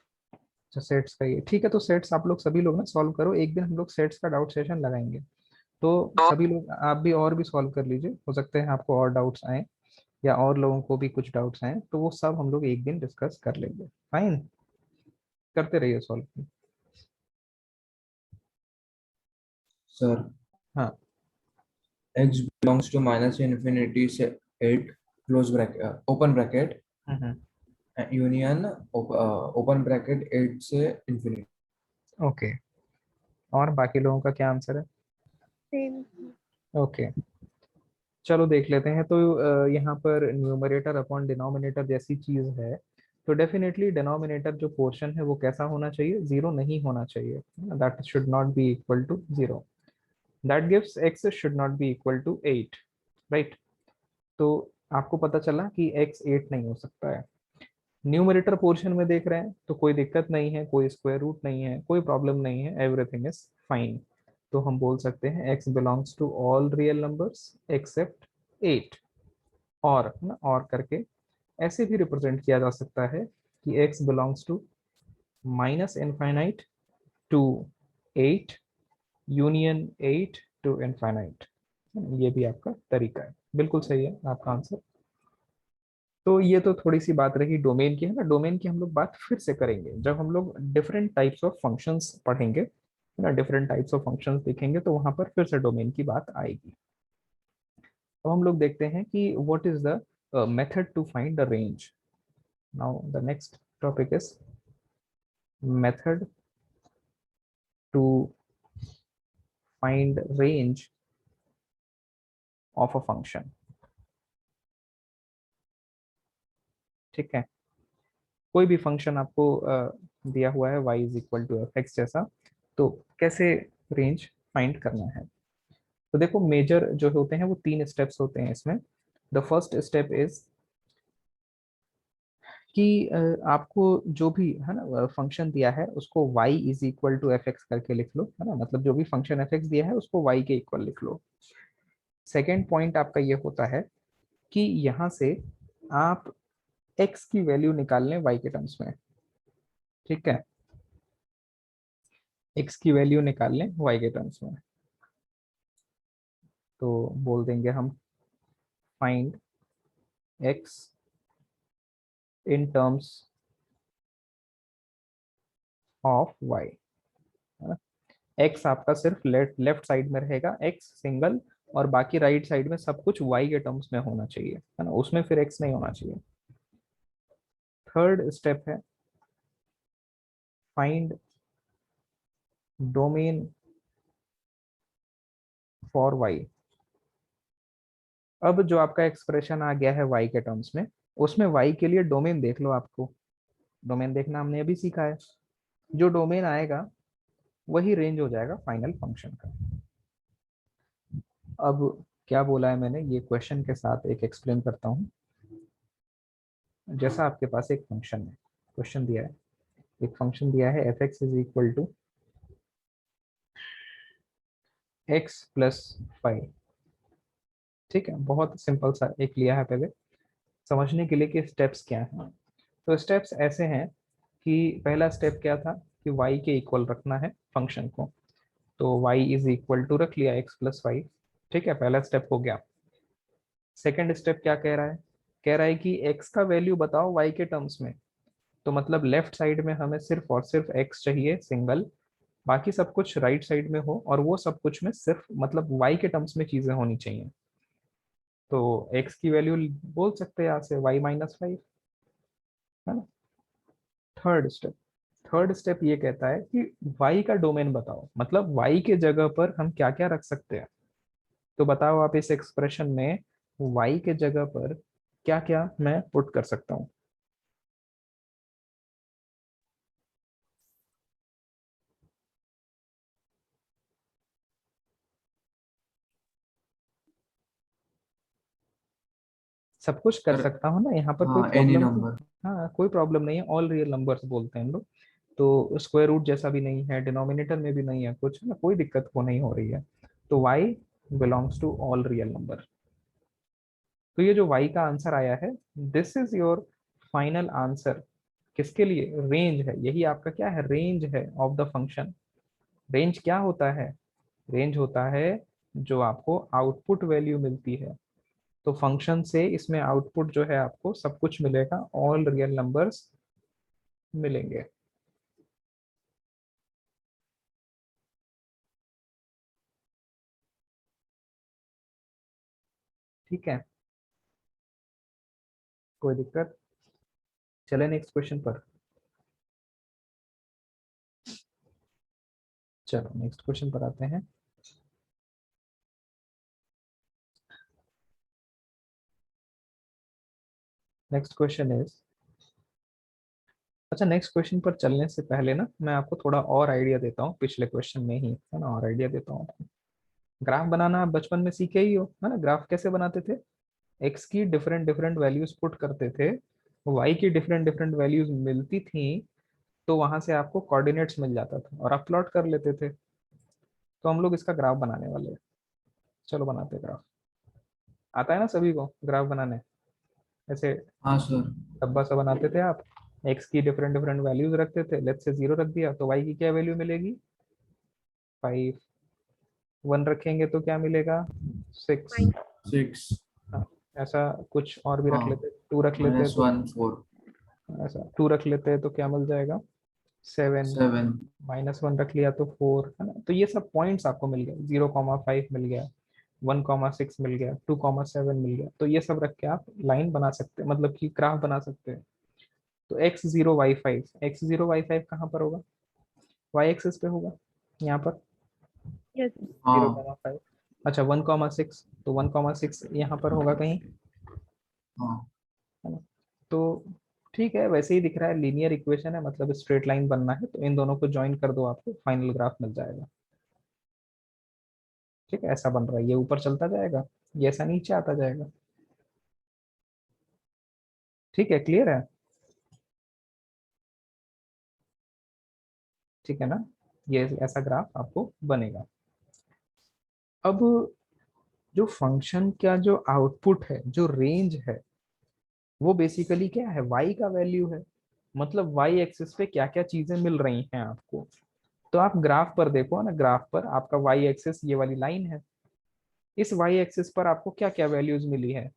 अच्छा सेट्स का ही, ठीक है, तो सेट्स आप लोग सभी लोग ना सॉल्व करो, एक दिन हम लोग सेट्स का डाउट सेशन लगाएंगे, तो सभी लोग आप भी और भी सॉल्व कर लीजिए, हो सकते हैं आपको और डाउट्स आए या और लोगों को भी कुछ डाउट्स आए, तो वो सब हम लोग एक दिन डिस्कस कर लेंगे, फाइन, करते रहिए सॉल्व। सर हाँ, x बिलोंग्स टू -∞ से 8 close bracket open bracket union open bracket 8 से इंफिनिटी। ओके, और बाकी लोगों का क्या आंसर है? सेम। ओके, चलो देख लेते हैं। तो यहाँ पर न्यूमरेटर अपॉन डिनोमिनेटर जैसी चीज है, तो डेफिनेटली डिनोमिनेटर जो पोर्शन है वो कैसा होना चाहिए? जीरो नहीं होना चाहिए, that should not be equal to zero. That gives x should not be equal to 8, right? तो आपको पता चला कि एक्स 8 नहीं हो सकता है। न्यूमरेटर पोर्शन में देख रहे हैं तो कोई दिक्कत नहीं है, कोई स्क्वायर रूट नहीं है, कोई प्रॉब्लम नहीं है, एवरीथिंग इज फाइन। तो हम बोल सकते हैं x belongs to all real numbers except 8। और ना, और करके ऐसे भी रिप्रेजेंट किया जा सकता है कि x belongs to minus infinite to 8 union 8 to infinite. ये भी आपका तरीका है, बिल्कुल सही है आपका आंसर। तो ये तो थोड़ी सी बात रही डोमेन की, है ना। डोमेन की हम लोग बात फिर से करेंगे जब हम लोग डिफरेंट टाइप्स ऑफ फंक्शंस पढ़ेंगे, है ना। डिफरेंट टाइप्स ऑफ फंक्शंस देखेंगे तो वहां पर फिर से डोमेन की बात आएगी। अब हम लोग देखते हैं कि what is the method to find the range. Now the next topic is method to find range of a function. ठीक है, कोई भी फंक्शन आपको दिया हुआ है y is equal to f x जैसा, तो कैसे रेंज फाइंड करना है? तो देखो, मेजर जो होते हैं वो 3 स्टेप्स होते हैं इसमें। द फर्स्ट स्टेप इज कि आपको जो भी, है ना, फंक्शन दिया है उसको y is equal to f x करके लिख लो, है ना। मतलब जो भी फंक्शन एफ एक्स दिया है उसको y के इक्वल लिख लो। सेकेंड पॉइंट आपका ये होता है कि यहाँ से आप x की वैल्यू निकाल लें y के टर्म्स में। ठीक है, x की वैल्यू निकाल लें y के टर्म्स में। तो बोल देंगे हम find x in terms of y, है ना। x आपका सिर्फ लेफ्ट साइड में रहेगा, x सिंगल, और बाकी राइट साइड में सब कुछ y के टर्म्स में होना चाहिए, है ना, उसमें फिर x नहीं होना चाहिए। थर्ड स्टेप है फाइंड डोमेन फॉर y। अब जो आपका एक्सप्रेशन आ गया है y के टर्म्स में, उसमें y के लिए डोमेन देख लो। आपको डोमेन देखना हमने अभी सीखा है। जो डोमेन आएगा वही रेंज हो जाएगा फाइनल फंक्शन का। अब क्या बोला है मैंने, ये क्वेश्चन के साथ एक एक्सप्लेन करता हूँ। जैसा आपके पास एक फंक्शन है, क्वेश्चन दिया है, एक फंक्शन दिया है f x is equal to x plus 5। ठीक है, बहुत सिंपल सा एक लिया है पहले समझने के लिए कि स्टेप्स क्या हैं। तो स्टेप्स ऐसे हैं कि पहला स्टेप क्या था कि y के इक्वल रखना है फंक्शन को। तो y इज इक्वल टू रख लिया x प्लस 5। ठीक है, पहला स्टेप हो गया। सेकेंड स्टेप क्या कह रहा है? कह रहा है कि x का वैल्यू बताओ y के टर्म्स में। तो मतलब लेफ्ट साइड में हमें सिर्फ और सिर्फ x चाहिए सिंगल, बाकी सब कुछ राइट साइड में हो, और वो सब कुछ में सिर्फ मतलब y के टर्म्स में चीजें होनी चाहिए। तो x की वैल्यू बोल सकते हैं यहाँ से y माइनस 5, है ना। थर्ड स्टेप, थर्ड स्टेप ये कहता है कि y का डोमेन बताओ, मतलब y के जगह पर हम क्या क्या रख सकते हैं। तो बताओ आप इस एक्सप्रेशन में y के जगह पर क्या क्या मैं पुट कर सकता हूँ। सब कुछ कर सर, सकता हूँ ना, यहाँ पर कोई हाँ, एनी प्रॉब्लम तो, नंबर। हाँ कोई प्रॉब्लम नहीं है। ऑल रियल नंबर्स बोलते हैं हम लोग। तो स्क्वायर रूट जैसा भी नहीं है, डिनोमिनेटर में भी नहीं है कुछ, है ना, कोई दिक्कत वो नहीं हो रही है। तो y belongs to all real number. तो ये जो y का आंसर आया है, this is your final answer. किसके लिए? रेंज है, यही आपका क्या है, रेंज है ऑफ द फंक्शन। रेंज क्या होता है? रेंज होता है जो आपको आउटपुट वैल्यू मिलती है। तो फंक्शन से इसमें आउटपुट जो है आपको सब कुछ मिलेगा, ऑल रियल नंबर्स मिलेंगे। ठीक है, कोई दिक्कत? चले नेक्स्ट क्वेश्चन पर। चलो नेक्स्ट क्वेश्चन पर आते हैं। नेक्स्ट क्वेश्चन इज, अच्छा नेक्स्ट क्वेश्चन पर चलने से पहले ना मैं आपको थोड़ा और आइडिया देता हूँ, पिछले क्वेश्चन में ही है ना, और आइडिया देता हूँ आपको। ग्राफ बनाना आप बचपन में सीखे ही हो, है ना। ग्राफ कैसे बनाते थे, एक्स की डिफरेंट डिफरेंट वैल्यूज पुट करते थे, वाई की डिफरेंट डिफरेंट वैल्यूज मिलती थी, तो वहां से आपको कोऑर्डिनेट्स मिल जाता था और आप प्लॉट कर लेते थे। तो हम लोग इसका ग्राफ बनाने वाले हैं। चलो बनाते हैं ग्राफ। आता है ना सभी को ग्राफ बनाने, ऐसे हाँ सर। डब्बा सा बनाते थे आप, एक्स की डिफरेंट डिफरेंट वैल्यूज रखते थे, लेट्स से 0 रख दिया तो वाई की क्या वैल्यू मिलेगी 5, 1 रखेंगे तो क्या मिलेगा 6। 6। हाँ, ऐसा कुछ और भी रख हाँ, लेते, 2 रख लेते तो, -1 4 ऐसा 2 रख लेते हैं तो क्या मिल जाएगा 7, 7। -1 रख लिया तो 4, है ना। तो ये सब पॉइंट्स आपको मिल गए, 0,5 मिल गया, 1,6 मिल गया, 2,7 मिल गया। तो ये सब रख के आप लाइन बना सकते हैं, मतलब कि ग्राफ बना सकते हैं। तो x0 y5, x0 y5 कहाँ पर होगा, y एक्सिस पे होगा, यहाँ पर यस। जीरो हाँ कॉमा फाइव अच्छा 1,6, तो 1,6 यहाँ पर होगा कहीं, हाँ है ना। तो ठीक है, वैसे ही दिख रहा है, लीनियर इक्वेशन है, मतलब स्ट्रेट लाइन बनना है तो इन दोनों को ज्वाइन कर दो, आपको फाइनल ग्राफ मिल जाएगा। ठीक है, ऐसा बन रहा है, ये ऊपर चलता जाएगा, ये ऐसा नीचे आता जाएगा। ठीक है, क्लियर है, ठीक है ना। ये ऐसा ग्राफ आपको बनेगा। अब जो फंक्शन का जो आउटपुट है, जो रेंज है, वो बेसिकली क्या है, y का वैल्यू है। मतलब y एक्सिस पे क्या क्या चीजें मिल रही हैं आपको। तो आप ग्राफ पर देखो ना, ग्राफ पर आपका y एक्सिस ये वाली लाइन है, इस y एक्सिस पर आपको क्या क्या वैल्यूज मिली है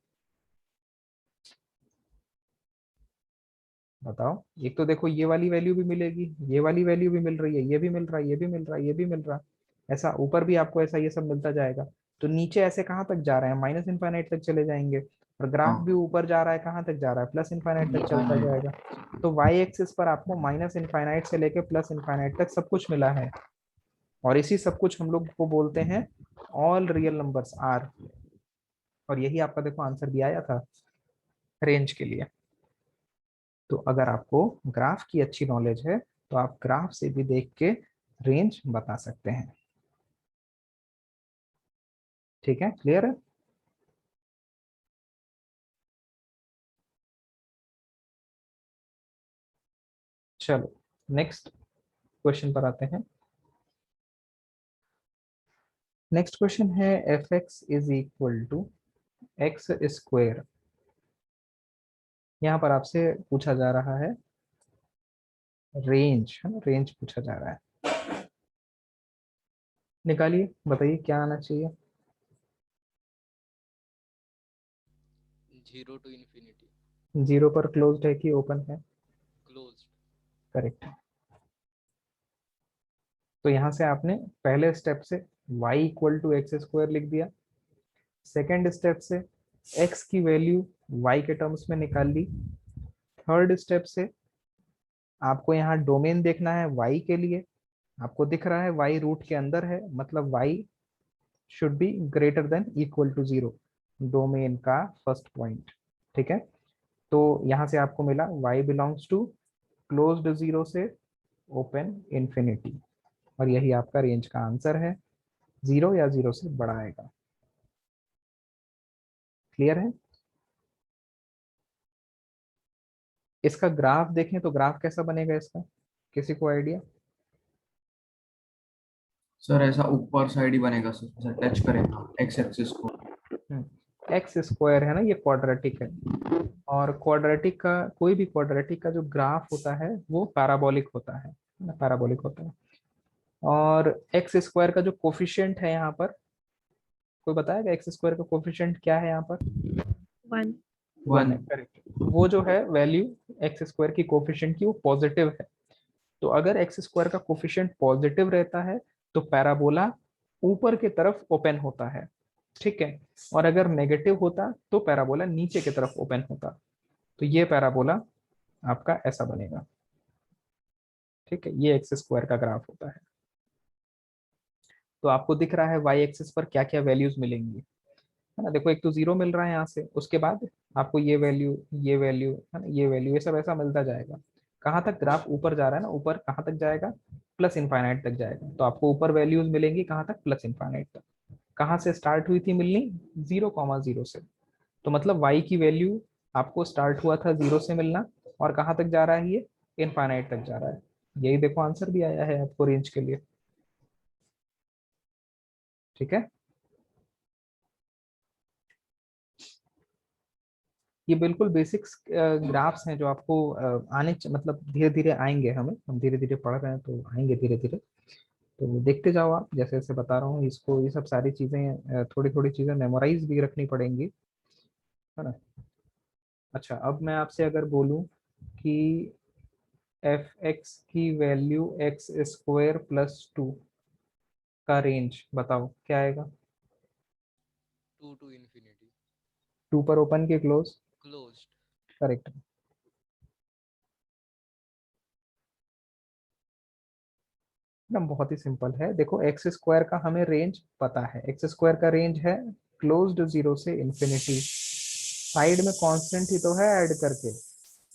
बताओ। एक तो देखो ये वाली वैल्यू भी मिलेगी, ये वाली वैल्यू भी मिल रही है, ये भी मिल रहा है, ये भी मिल रहा है, ये भी मिल रहा है, ऐसा ऊपर भी आपको ऐसा ये सब मिलता जाएगा। तो नीचे ऐसे कहाँ तक जा रहे हैं, माइनस इनफाइनाइट तक चले जाएंगे, और ग्राफ भी हाँ। ऊपर जा रहा है, कहाँ तक जा रहा है, प्लस इनफाइनाइट तक चलता infinite। जाएगा। तो वाई एक्सिस पर आपको माइनस इनफाइनाइट से लेके प्लस इनफाइनाइट तक सब कुछ मिला है, और इसी सब कुछ हम लोग को बोलते हैं ऑल रियल नंबर्स आर। और यही आपका देखो आंसर भी आया था रेंज के लिए। तो अगर आपको ग्राफ की अच्छी नॉलेज है तो आप ग्राफ से भी देख के रेंज बता सकते हैं। ठीक है, क्लियर है। चलो नेक्स्ट क्वेश्चन पर आते हैं। नेक्स्ट क्वेश्चन है f x is equal to x square. यहाँ पर आपसे पूछा जा रहा है रेंज, है ना, रेंज पूछा जा रहा है। निकालिए, बताइए क्या आना चाहिए। 0 to infinity. 0 पर क्लोज्ड है कि ओपन है, Closed. करेक्ट। तो यहाँ से आपने पहले स्टेप से y equal to x square लिख दिया, सेकेंड स्टेप से x की वैल्यू y के टर्म्स में निकाल ली, थर्ड स्टेप से आपको यहाँ डोमेन देखना है y के लिए, आपको दिख रहा है y रूट के अंदर है, मतलब y should be greater than equal to 0, domain का फर्स्ट पॉइंट। ठीक है, तो यहाँ से आपको मिला y बिलोंग्स टू क्लोज्ड 0 से ओपन इंफिनिटी, और यही आपका रेंज का आंसर है, 0 या 0 से बड़ा आएगा। क्लियर है। इसका ग्राफ देखें तो ग्राफ कैसा बनेगा इसका, किसी को आइडिया। सर ऐसा ऊपर साइड ही बनेगा सर, ऐसा टच करेगा एक्स एक्सिस को। एक्स स्क्वायर है ना, ये क्वाड्रेटिक है, और क्वाड्रेटिक का कोई भी क्वाड्रेटिक का जो ग्राफ होता है वो पैराबोलिक होता है ना, पैराबोलिक होता है। और एक्स स्क्वायर का जो कोफिशिएंट है यहाँ पर, कोई बताएगा एक्स स्क्वायर का कोफिशिएंट क्या है यहाँ पर। 1। 1 1। है, करेक्ट। वो जो है वैल्यू एक्स स्क्वायर की कोफिशिएंट की, वो पॉजिटिव है। तो अगर एक्स स्क्वायर का कोफिशिएंट पॉजिटिव रहता है तो पैराबोला ऊपर की तरफ ओपन होता है, ठीक है। और अगर नेगेटिव होता तो पैराबोला नीचे की तरफ ओपन होता। तो ये पैराबोला आपका ऐसा बनेगा, ठीक है। ये एक्स स्क्वायर का ग्राफ होता है। तो आपको दिख रहा है वाई एक्सिस पर क्या क्या वैल्यूज मिलेंगी, है ना। देखो एक तो जीरो मिल रहा है यहाँ से, उसके बाद आपको ये वैल्यू है ना, ये वैल्यू, ये सब ऐसा मिलता जाएगा। कहाँ तक ग्राफ ऊपर जा रहा है ना, ऊपर कहाँ तक जाएगा, प्लस इनफाइनाइट तक जाएगा। तो आपको ऊपर वैल्यूज मिलेंगी कहाँ तक, प्लस इनफाइनाइट तक। कहाँ से स्टार्ट हुई थी मिलनी, 0,0 से। तो मतलब वाई की वैल्यू आपको स्टार्ट हुआ था 0 से मिलना, और कहाँ तक जा रहा है ये, इनफाइनाइट तक जा रहा है। यही देखो आंसर भी आया है आपको रेंज के लिए, ठीक है। ये बिल्कुल बेसिक्स ग्राफ्स हैं जो आपको मतलब धीरे धीरे आएंगे, हम धीरे धीरे पढ़ रहे हैं तो आएंगे धीरे धीरे। तो देखते जाओ आप, जैसे जैसे बता रहा हूँ इसको, ये सब सारी चीजें थोड़ी थोड़ी चीजें मेमोराइज भी रखनी पड़ेंगी, है ना। अच्छा, अब मैं आपसे अगर बोलूं कि एफ एक्स की value x square plus two का रेंज बताओ क्या आएगा। 2 to infinity. टू पर ओपन के क्लोज, Closed. करेक्ट। ना बहुत ही सिंपल है, देखो एक्स स्क्वायर का हमें रेंज पता है, एक्स स्क्वायर का रेंज है क्लोज्ड 0 से इंफिनिटी। साइड में कांस्टेंट ही तो है ऐड करके,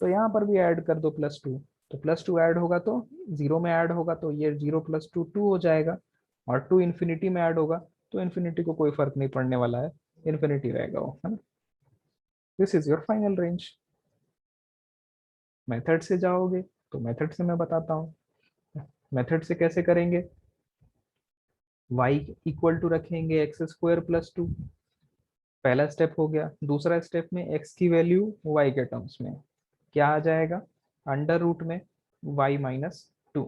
तो यहाँ पर भी ऐड कर दो +2। तो +2 ऐड होगा तो 0 में ऐड होगा, तो ये 0 + 2 2 हो जाएगा। और 2 इंफिनिटी में ऐड होगा, तो इंफिनिटी को कोई फर्क नहीं पड़ने वाला है, इंफिनिटी रहेगा वो, है ना। This is your final range. Method से जाओगे तो मेथड से मैं बताता हूँ, मेथड से कैसे करेंगे। y इक्वल टू रखेंगे एक्स स्क्वायर प्लस टू, पहला स्टेप हो गया। दूसरा स्टेप में x की वैल्यू y के टर्म्स में क्या आ जाएगा, अंडर रूट में y-2।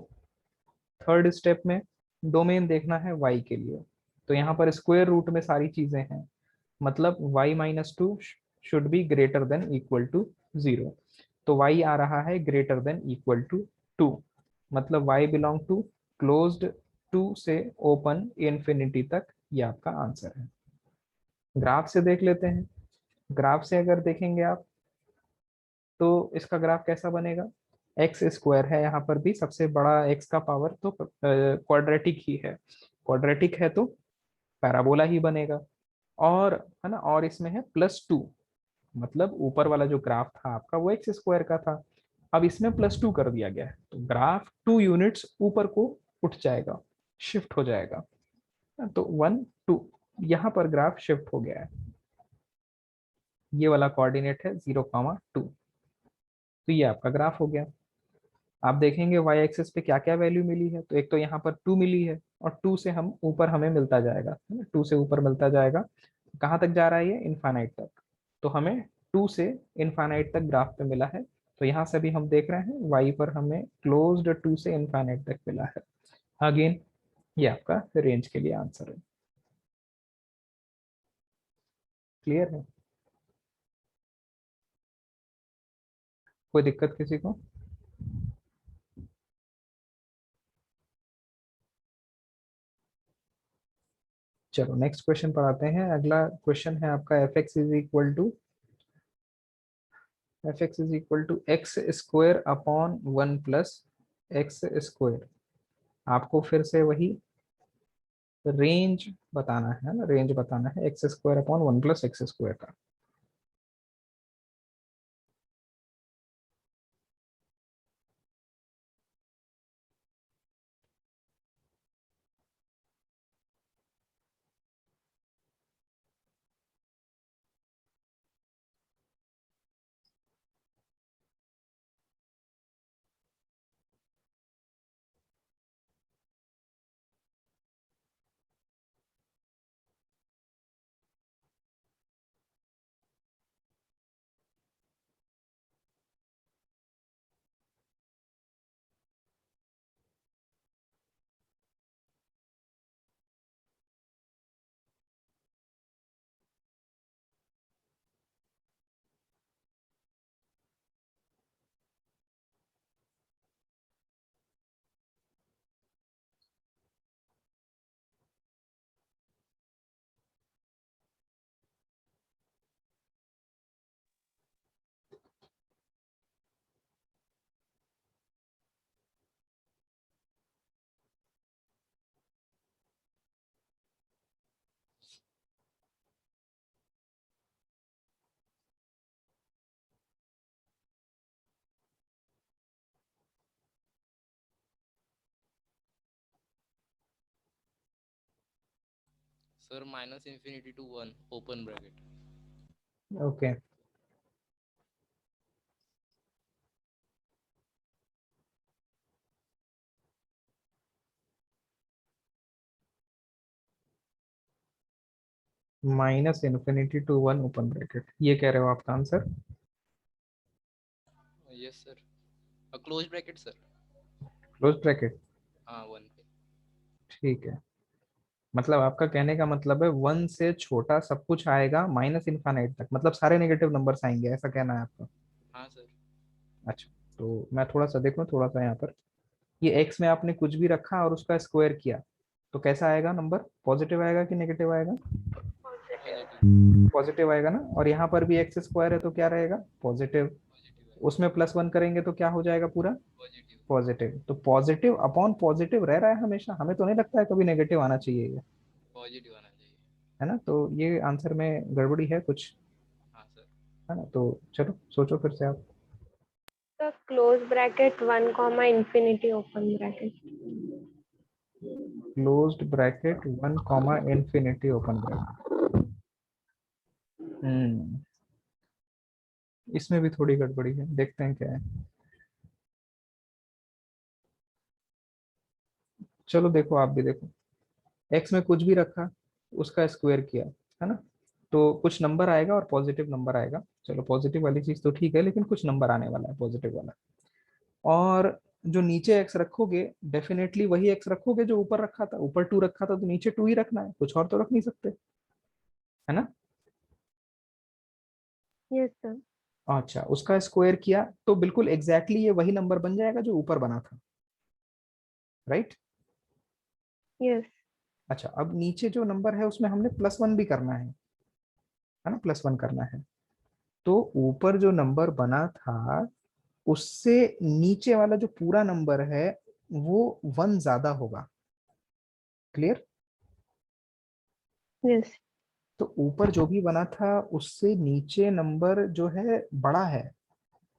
थर्ड स्टेप में डोमेन देखना है y के लिए, तो यहाँ पर स्क्वायर रूट में सारी चीजें हैं, मतलब y-2 should be greater than equal to 0। तो y आ रहा है ग्रेटर देन इक्वल टू 2, मतलब y बिलोंग टू क्लोज्ड 2 से ओपन इंफिनिटी तक, ये आपका आंसर है। ग्राफ से देख लेते हैं, ग्राफ से अगर देखेंगे आप तो इसका ग्राफ कैसा बनेगा, एक्स स्क्वायर है यहाँ पर भी, सबसे बड़ा एक्स का पावर तो क्वाड्रेटिक ही है, क्वाड्रेटिक है तो पैराबोला ही बनेगा। और है ना, और इसमें है +2, मतलब ऊपर वाला जो ग्राफ था आपका वो एक्स स्क्वायर का था, अब इसमें +2 कर दिया गया है, तो ग्राफ 2 यूनिट्स ऊपर को उठ जाएगा, शिफ्ट हो जाएगा। तो 1 2, यहाँ पर ग्राफ शिफ्ट हो गया है, ये वाला कोऑर्डिनेट है 0,2। तो ये आपका ग्राफ हो गया। आप देखेंगे वाई एक्सिस पे क्या क्या वैल्यू मिली है, तो एक तो यहाँ पर 2 मिली है, और 2 से हम ऊपर हमें मिलता जाएगा, है ना, 2 से ऊपर मिलता जाएगा। कहाँ तक जा रहा है ये, इनफाइनाइट तक। तो हमें 2 से इनफाइनाइट तक ग्राफ पे मिला है, तो यहाँ से भी हम देख रहे हैं वाई पर हमें क्लोज्ड 2 से इनफाइनाइट तक मिला है। अगेन ये आपका रेंज के लिए आंसर है। क्लियर है, कोई दिक्कत किसी को। चलो नेक्स्ट क्वेश्चन पर आते हैं। अगला क्वेश्चन है आपका f(x) = x square upon 1 plus x square. आपको फिर से वही रेंज बताना है ना, रेंज बताना है x square upon 1 plus x square का। Sir, minus infinity to 1, open bracket. Okay minus infinity to 1 open bracket, ये कह रहे हो आपका answer? Yes, sir. A closed bracket, sir. Close bracket, 1 पे. ठीक है। मतलब आपका कहने का मतलब है 1 से छोटा सब कुछ आएगा माइनस इनफाइनाइट तक, मतलब सारे नेगेटिव नंबर्स आएंगे, ऐसा कहना है आपका? हाँ सर. अच्छा, तो मैं थोड़ा सा देखूं, थोड़ा सा यहाँ पर, ये x में आपने कुछ भी रखा और उसका स्क्वायर किया तो कैसा आएगा नंबर? पॉजिटिव आएगा कि नेगेटिव आएगा? पॉजिटिव. पॉजिटिव आएगा ना। और यहाँ पर भी एक्स स्क्वायर है तो क्या रहेगा? पॉजिटिव। पॉजिटिव है. उसमें +1 करेंगे तो क्या हो जाएगा पूरा? पॉजिटिव. पॉजिटिव। तो पॉजिटिव अपॉन पॉजिटिव रह रहा है हमेशा, हमें तो नहीं लगता है कभी नेगेटिव आना चाहिए ये, पॉजिटिव आना चाहिए. है ना? तो ये आंसर में गड़बड़ी है कुछ, हाँ सर. है ना? तो चलो सोचो फिर से आप। Sir close bracket 1 comma infinity open bracket. Closed bracket 1 comma infinity open bracket. इसमें भी थोड़ी गड़बड़ी है, देखते हैं क्या है। चलो देखो, आप भी देखो, एक्स में कुछ भी रखा, उसका स्क्वायर किया, है ना? तो कुछ नंबर आएगा और पॉजिटिव नंबर आएगा। चलो पॉजिटिव वाली चीज तो ठीक है, लेकिन कुछ नंबर आने वाला है पॉजिटिव वाला। और जो नीचे एक्स रखोगे, डेफिनेटली वही एक्स रखोगे जो ऊपर रखा था। ऊपर 2 रखा था तो नीचे 2 ही रखना है, कुछ और तो रख नहीं सकते, है ना? Yes sir. अच्छा, उसका स्क्वायर किया तो बिल्कुल एग्जैक्टली ये वही नंबर बन जाएगा जो ऊपर बना था, राइट? यस. अच्छा, अब नीचे जो नंबर है उसमें हमने +1 भी करना है ना? +1 करना है। तो ऊपर जो नंबर बना था उससे नीचे वाला जो पूरा नंबर है वो 1 ज्यादा होगा। क्लियर? यस. तो ऊपर जो भी बना था उससे नीचे नंबर जो है बड़ा है।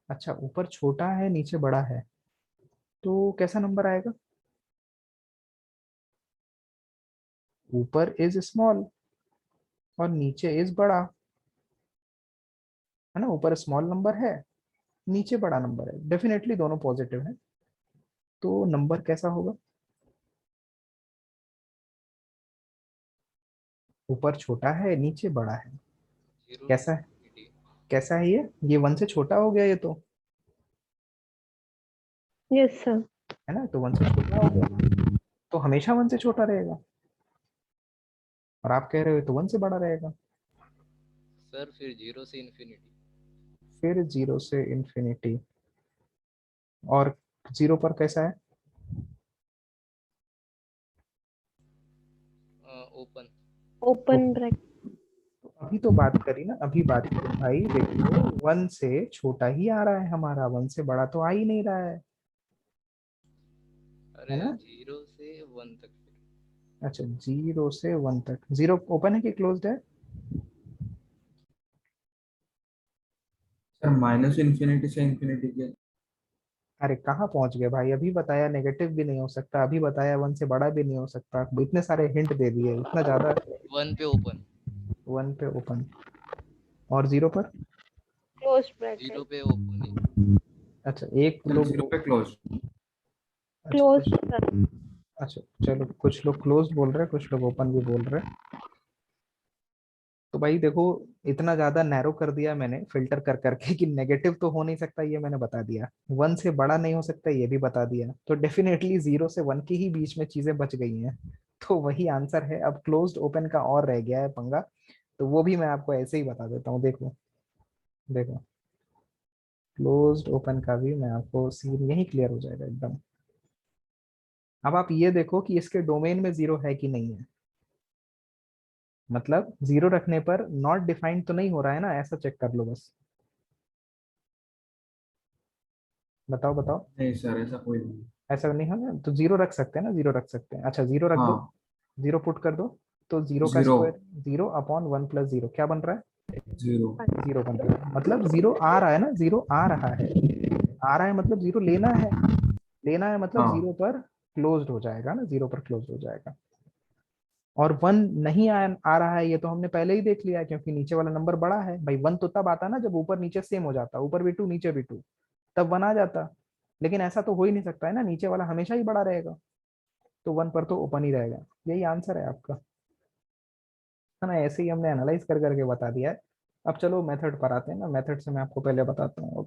अच्छा, ऊपर छोटा है नीचे बड़ा है, तो कैसा नंबर आएगा? ऊपर इज स्मॉल और नीचे इज बड़ा, है ना? ऊपर स्मॉल नंबर है, नीचे बड़ा नंबर है, डेफिनेटली दोनों पॉजिटिव है। तो नंबर कैसा होगा? ऊपर छोटा है नीचे बड़ा है, 0 to कैसा है? infinity. कैसा है ये 1 से छोटा हो गया ये तो, यस सर. है ना? तो 1 से छोटा हो गया तो हमेशा 1 से छोटा रहेगा, और आप कह रहे हो तो 1 से बड़ा रहेगा। सर फिर 0 से infinity. फिर 0 से इंफिनिटी, और 0 पर कैसा है? Open. Open bracket. तो अभी तो बात करी ना, अभी बात करी भाई, देखो 1 से छोटा ही आ रहा है हमारा, 1 से बड़ा तो आ ही नहीं रहा है अरे ना? 0 से 1 तक फिर. अच्छा, 0 से 1 तक, 0 ओपन है कि क्लोज्ड है? सर माइनस इन्फिनिटी से इन्फिनिटी के। अरे कहाँ पहुंच गए भाई, अभी बताया नेगेटिव भी नहीं हो सकता, अभी बताया 1 से बड़ा भी नहीं हो सकता, इतने सारे हिंट दे दिए, इतना ज्यादा। 1 पे ओपन. 1 पे ओपन, और 0 पर? Close 0 bracket. पे ओपन ही. अच्छा, एक सर लोग 0 पे क्लोज। अच्छा क्लोज कुछ, सर. अच्छा चलो, कुछ लोग क्लोज बोल रहे हैं, कुछ लोग ओपन भी बोल रहे हैं। तो भाई देखो, इतना ज्यादा नैरो कर दिया मैंने फिल्टर कर करके कि नेगेटिव तो हो नहीं सकता, ये मैंने बता दिया। 1 से बड़ा नहीं हो सकता, ये भी बता दिया। तो डेफिनेटली 0 से 1 के ही बीच में चीजें बच गई हैं, तो वही आंसर है। अब क्लोज्ड ओपन का और रह गया है पंगा, तो वो भी मैं आपको ऐसे ही बता देता हूँ। देखो देखो, क्लोज्ड ओपन का भी मैं आपको सीन यही क्लियर हो जाएगा एकदम। अब आप ये देखो कि इसके डोमेन में 0 है कि नहीं है, मतलब 0 रखने पर नॉट डिफाइंड तो नहीं हो रहा है ना, ऐसा चेक कर लो बस। बताओ बताओ, नहीं सर, ऐसा कोई नहीं। ऐसा नहीं है ना, तो 0 रख सकते हैं ना, 0 रख सकते हैं। अच्छा 0 रख दो, हाँ 0 पुट कर दो, तो 0 का 0 स्क्वायर 0 अपॉन 1 + 0 क्या बन रहा है? 0। 0 बन रहा है, मतलब 0 आ रहा है ना, 0 आ रहा है, आ रहा है मतलब 0 लेना है, लेना है मतलब 0 हाँ पर क्लोज्ड हो जाएगा ना, 0 पर क्लोज हो जाएगा। और 1 नहीं आ रहा है, ये तो हमने पहले ही देख लिया है, क्योंकि नीचे वाला नंबर बड़ा है भाई। 1 तो तब आता ना जब ऊपर नीचे सेम हो जाता, ऊपर भी 2 नीचे भी 2, तब 1 आ जाता। लेकिन ऐसा तो हो ही नहीं सकता है ना, नीचे वाला हमेशा ही बड़ा रहेगा, तो 1 पर तो ओपन ही रहेगा। यही आंसर है आपका, है ना। ऐसे ही हमने एनालाइज कर करके बता दिया है। अब चलो मेथड पर आते हैं ना। मेथड से मैं आपको पहले बताता हूँ।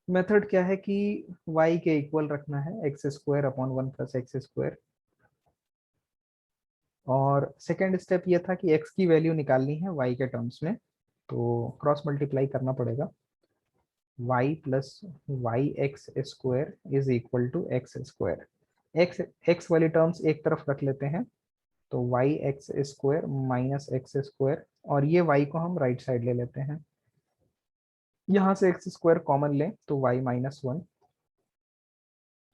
मेथड क्या है कि y के इक्वल रखना है x square upon 1 plus x square. और सेकेंड स्टेप ये था कि x की वैल्यू निकालनी है y के टर्म्स में, तो क्रॉस मल्टीप्लाई करना पड़ेगा। y plus y x square is equal to x square. X वाली टर्म्स एक तरफ रख लेते हैं, तो y x square minus x square, और ये y को हम राइट साइड ले लेते हैं। यहाँ से एक्स स्क्वायर कॉमन लें तो y माइनस 1,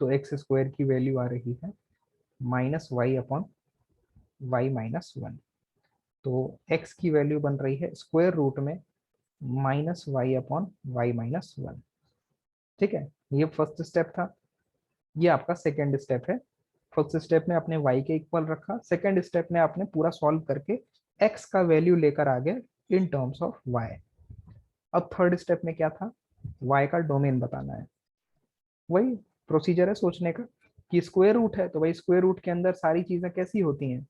तो एक्स स्क्वायर की वैल्यू आ रही है minus y upon y minus 1। तो x की वैल्यू बन रही है स्क्वायर रूट में minus y upon y minus 1। ठीक है, ये फर्स्ट स्टेप था। ये आपका सेकेंड स्टेप है। फर्स्ट स्टेप में आपने y के इक्वल रखा, सेकेंड स्टेप में आपने पूरा सॉल्व करके x का वैल्यू लेकर आ गए इन टर्म्स ऑफ y। अब थर्ड स्टेप में क्या था, y का डोमेन बताना है। वही प्रोसीजर है सोचने का कि स्क्वायर रूट है, तो भाई स्क्वायर रूट के अंदर सारी चीजें कैसी होती हैं।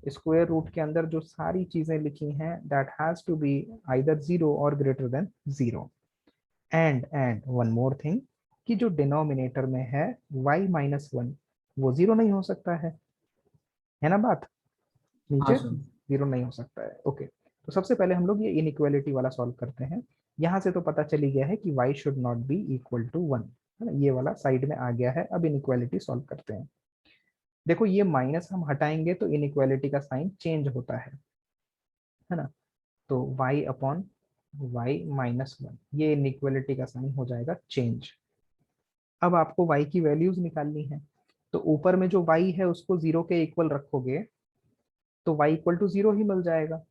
स्क्वायर रूट के अंदर जो सारी चीजें लिखी हैं that has to be either 0 और greater than 0। And one more thing कि जो डिनोमिनेटर में है y माइनस 1 वो 0 नहीं हो सकता है ना बात। हाँ नीचे सर। 0 नहीं हो सकता है। ओके, तो सबसे पहले हम लोग ये इनइक्वालिटी वाला सॉल्व करते हैं। यहाँ से तो पता चली गया है कि y should not be equal to 1, है ना। ये वाला साइड में आ गया है। अब इनइक्वालिटी सॉल्व करते हैं। देखो ये माइनस हम हटाएंगे तो इनइक्वालिटी का साइन चेंज होता है ना। तो y अपॉन वाई माइनस 1, ये इनइक्वालिटी का साइन हो जाएगा चेंज। अब आपको y की वैल्यूज निकालनी है, तो ऊपर में जो y है उसको 0 के इक्वल रखोगे तो y इक्वल टू 0 ही मिल जाएगा।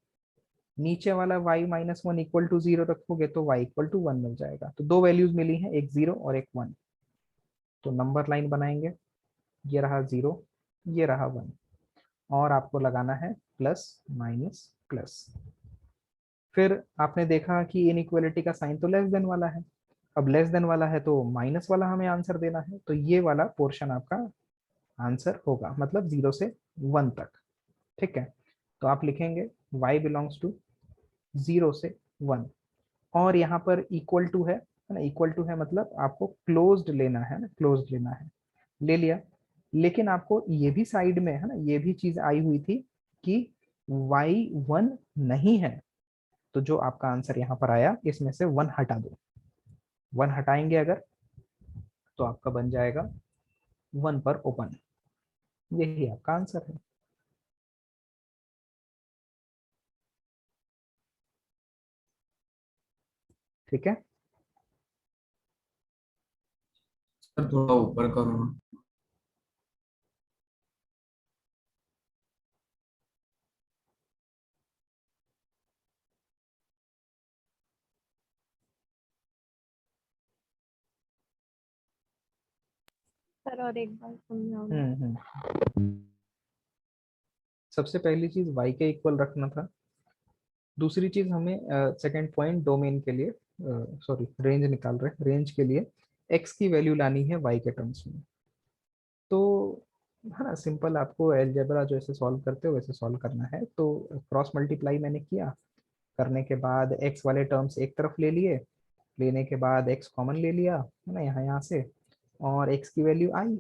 नीचे वाला y माइनस 1 इक्वल टू 0 रखोगे तो y इक्वल टू 1 मिल जाएगा। तो दो वैल्यूज मिली हैं, एक 0 और एक 1। तो नंबर लाइन बनाएंगे, ये रहा 0, ये रहा 1, और आपको लगाना है प्लस माइनस प्लस। फिर आपने देखा कि इनइक्वालिटी का साइन तो लेस देन वाला है। अब लेस देन वाला है तो माइनस वाला हमें आंसर देना है, तो ये वाला पोर्शन आपका आंसर होगा, मतलब 0 से 1 तक। ठीक है, तो आप लिखेंगे y बिलोंग्स टू 0 से 1, और यहाँ पर इक्वल टू है ना। इक्वल टू है मतलब आपको क्लोज्ड लेना है ना, क्लोज्ड लेना है, ले लिया। लेकिन आपको ये भी साइड में है ना, ये भी चीज आई हुई थी कि y 1 नहीं है, तो जो आपका आंसर यहाँ पर आया इसमें से 1 हटा दो। 1 हटाएंगे अगर तो आपका बन जाएगा 1 पर ओपन। यही आपका आंसर है। ठीक है, सर थोड़ा ऊपर करो ना। सर और एक बार समझाओ। हम्म। सबसे पहली चीज y के इक्वल रखना था। दूसरी चीज हमें सेकंड पॉइंट डोमेन के लिए, सॉरी रेंज निकाल रहे, रेंज के लिए x की वैल्यू लानी है y के टर्म्स में। तो है ना, सिंपल, आपको एलजेब्रा जैसे सॉल्व करते हो वैसे सॉल्व करना है। तो क्रॉस मल्टीप्लाई मैंने किया, करने के बाद x वाले टर्म्स एक तरफ ले लिए, लेने के बाद x कॉमन ले लिया, है ना, यहाँ से, और x की वैल्यू आई,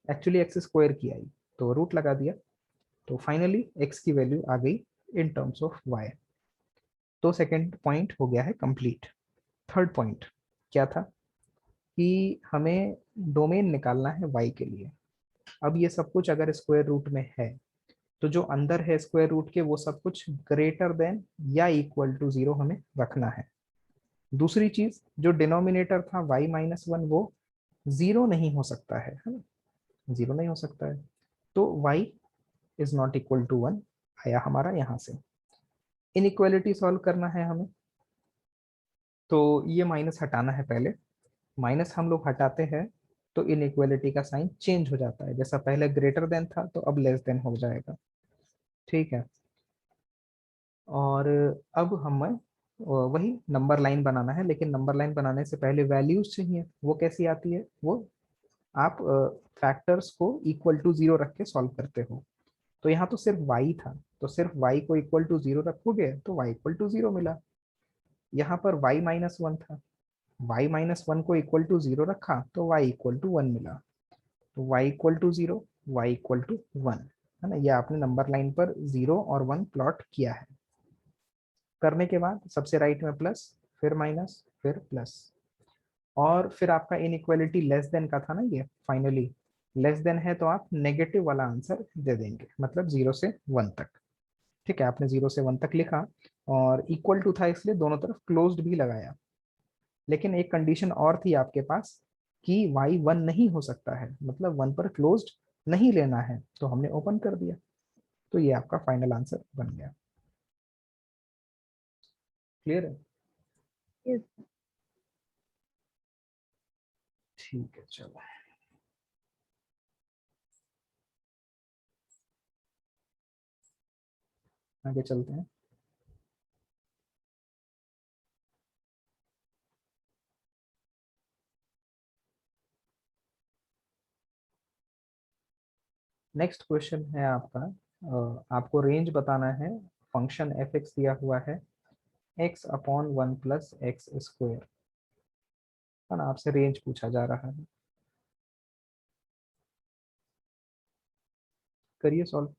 एक्चुअली एक्स स्क्वायर की आई, तो रूट लगा दिया। तो फाइनली x की वैल्यू आ गई इन टर्म्स ऑफ y। तो सेकंड पॉइंट हो गया है कंप्लीट। थर्ड पॉइंट क्या था कि हमें डोमेन निकालना है y के लिए। अब ये सब कुछ अगर स्क्वायर रूट में है तो जो अंदर है स्क्वायर रूट के वो सब कुछ ग्रेटर देन या इक्वल टू 0 हमें रखना है। दूसरी चीज, जो डिनोमिनेटर था y माइनस 1 वो 0 नहीं हो सकता है ना, 0 नहीं हो सकता है। तो y is not equal to 1 आया हमारा यहाँ से। इनइक्वालिटी सॉल्व करना है हमें, तो ये माइनस हटाना है पहले। माइनस हम लोग हटाते हैं तो इनइक्वालिटी का साइन चेंज हो जाता है, जैसा पहले ग्रेटर देन था तो अब लेस देन हो जाएगा। ठीक है, और अब हमें वही नंबर लाइन बनाना है, लेकिन नंबर लाइन बनाने से पहले वैल्यूज चाहिए। वो कैसी आती है? वो आप फैक्टर्स को इक्वल टू 0 रख के सॉल्व करते हो। तो यहाँ तो सिर्फ y था, तो सिर्फ y को इक्वल टू 0 रखोगे तो y इक्वल टू 0 मिला। यहाँ पर y माइनस 1 था, y माइनस 1 को इक्वल टू 0 रखा तो y इक्वल टू 1 मिला। तो y equal to 0, y equal to 1, है ना। ये आपने नंबर लाइन पर 0 और 1 प्लॉट किया है। करने के बाद सबसे राइट में प्लस, फिर माइनस, फिर प्लस, और फिर आपका इनइक्वालिटी लेस देन का था ना, ये फाइनली लेस देन है तो आप नेगेटिव वाला आंसर दे देंगे, मतलब 0 से 1 तक। ठीक है, आपने 0 से 1 तक लिखा और इक्वल टू था इसलिए दोनों तरफ क्लोज्ड भी लगाया। लेकिन एक कंडीशन और थी आपके पास कि y 1 नहीं हो सकता है, मतलब 1 पर क्लोज्ड नहीं लेना है, तो हमने ओपन कर दिया। तो ये आपका फाइनल आंसर बन गया। क्लियर है? Yes. ठीक है, चलो आगे चलते हैं। नेक्स्ट क्वेश्चन है आपका, आपको रेंज बताना है। फंक्शन एफ एक्स दिया हुआ है, x upon 1 plus x square, है ना। आपसे रेंज पूछा जा रहा है, करिए solve.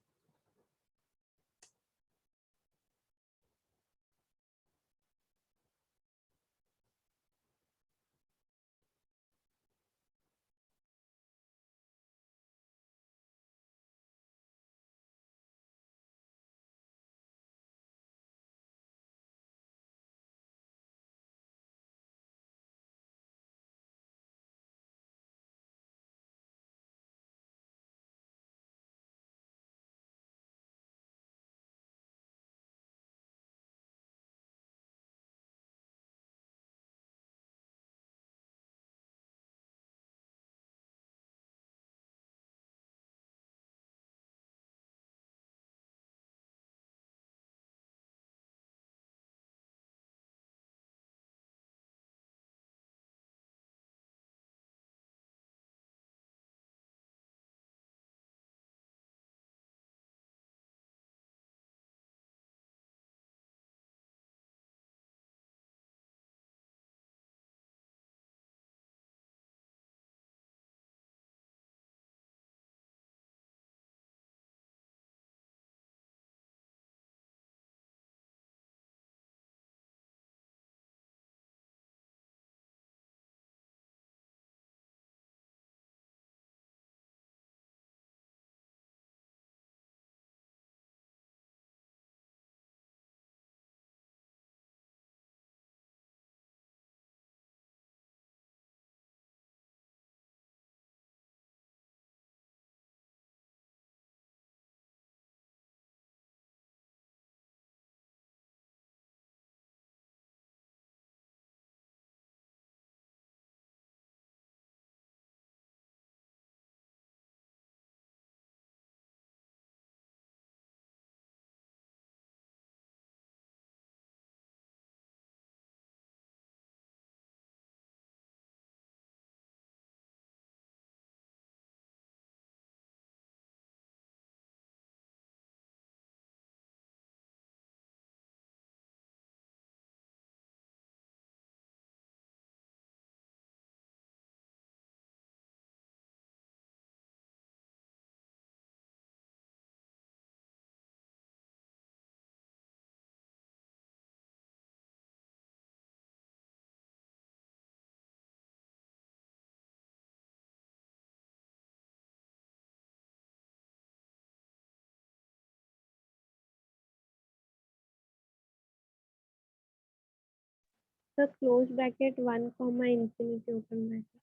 The close bracket 1 comma infinity open bracket.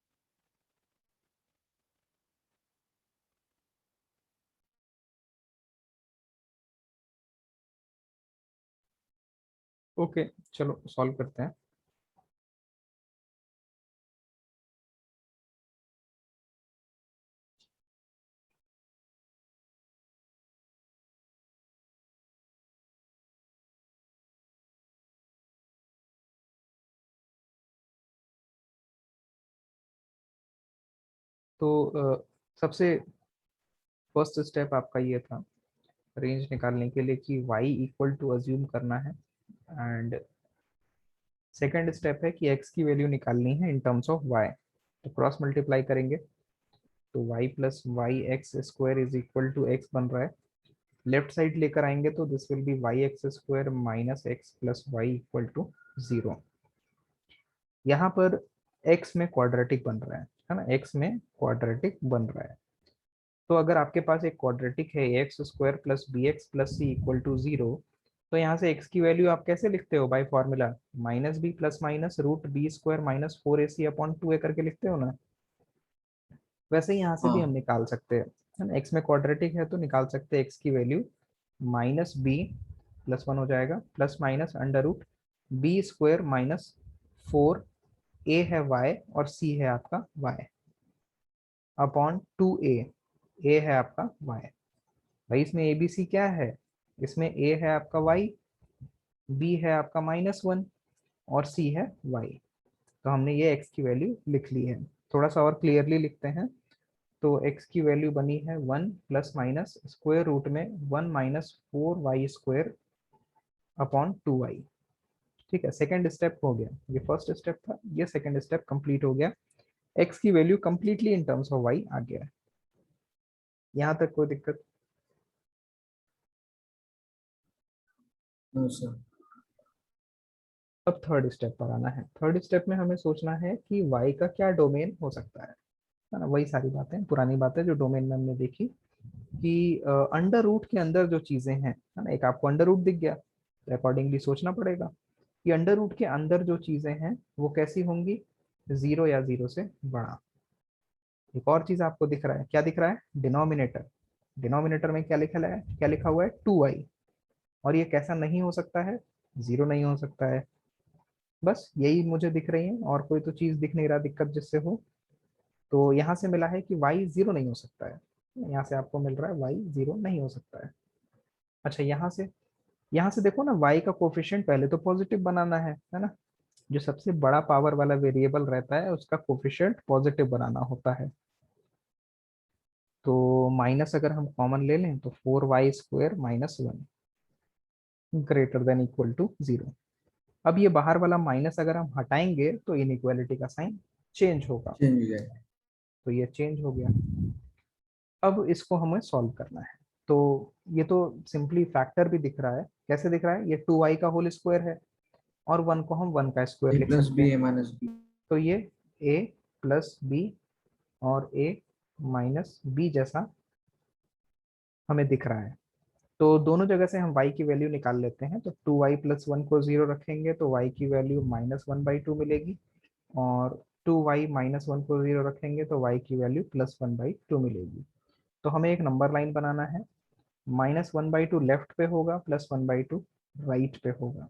Okay, चलो सॉल्व करते हैं। तो सबसे फर्स्ट स्टेप आपका ये था रेंज निकालने के लिए कि y इक्वल टू अज्यूम करना है, एंड सेकेंड स्टेप है कि x की वैल्यू निकालनी है इन टर्म्स ऑफ y। तो क्रॉस मल्टीप्लाई करेंगे तो y plus y x square is equal to x बन रहा है। लेफ्ट साइड लेकर आएंगे तो this will be y x square minus x plus y equal to 0। यहाँ पर x में क्वाड्रेटिक बन रहा है ना, x में क्वाड्रेटिक बन रहा है। तो अगर आपके पास एक क्वाड्रेटिक है x square plus b x plus c equal to 0, तो यहाँ से x की वैल्यू आप कैसे लिखते हो by formula, minus b plus minus root b square minus 4ac upon 2a करके लिखते हो ना। वैसे ही यहाँ से भी हम हाँ निकाल सकते हैं, है ना, x में क्वाड्रेटिक है तो निकाल सकते हैं x की वैल्यू माइनस बी प्लस 1 हो जाएगा plus minus under root b square minus 4, a है y और c है आपका y अपॉन 2a, a है आपका y। भाई इसमें ए बी सी क्या है, इसमें a है आपका y, b है आपका -1 और c है y। तो हमने ये x की वैल्यू लिख ली है। थोड़ा सा और क्लियरली लिखते हैं तो x की वैल्यू बनी है 1 प्लस माइनस स्क्वायर रूट में 1 minus 4y square upon 2y। ठीक है, सेकेंड स्टेप हो गया, ये फर्स्ट स्टेप था, ये सेकेंड स्टेप कंप्लीट हो गया। x की value completely in terms of y आ गया है। यहाँ तक कोई दिक्कत? हाँ सर। अब थर्ड स्टेप पर आना है। थर्ड स्टेप में हमें सोचना है कि y का क्या डोमेन हो सकता है ना, वही सारी बातें पुरानी बातें जो डोमेन में हमने देखी कि अंडर रूट के अंदर जो चीजें हैं, है ना, एक आपको अंडर रूट दिख गया तो अकॉर्डिंगली सोचना पड़ेगा कि अंडर रूट के अंदर जो चीजें हैं वो कैसी होंगी, 0 या 0 से बड़ा। एक और चीज आपको दिख रहा है, क्या दिख रहा है, डिनोमिनेटर। डिनोमिनेटर में क्या लिखा है, क्या लिखा हुआ है 2y, और ये कैसा नहीं हो सकता है, 0 नहीं हो सकता है। बस यही मुझे दिख रही है, और कोई तो चीज दिख नहीं रहा दिक्कत जिससे हो। तो यहाँ से मिला है कि y 0 नहीं हो सकता है, यहाँ से आपको मिल रहा है y 0 नहीं हो सकता है। अच्छा, यहाँ से देखो ना, y का कोफिशिएंट पहले तो पॉजिटिव बनाना है ना, जो सबसे बड़ा पावर वाला वेरिएबल रहता है उसका कोफिशिएंट पॉजिटिव बनाना होता है। तो माइनस अगर हम कॉमन ले लें तो 4y square minus 1 greater than equal to 0। अब ये बाहर वाला माइनस अगर हम हटाएंगे तो इनइक्वालिटी का साइन चेंज होगा, चेंज हो जाएगा। तो ये चेंज हो गया। अब इसको हमें सॉल्व करना है। तो ये तो सिंपली फैक्टर भी दिख रहा है, कैसे दिख रहा है, ये 2y का होल स्क्वायर है और 1 को हम 1 का स्क्वायर ए लिख प्लस सकते बी हैं। ए माइनस बी। तो ये a प्लस बी और a माइनस बी जैसा हमें दिख रहा है। तो दोनों जगह से हम y की वैल्यू निकाल लेते हैं। तो 2y प्लस 1 को 0 रखेंगे तो y की वैल्यू -1/2 मिलेगी, और 2y माइनस 1 को 0 रखेंगे तो y की वैल्यू +1/2 मिलेगी। तो हमें एक नंबर लाइन बनाना है, -1/2 लेफ्ट पे होगा, +1/2 राइट पे होगा।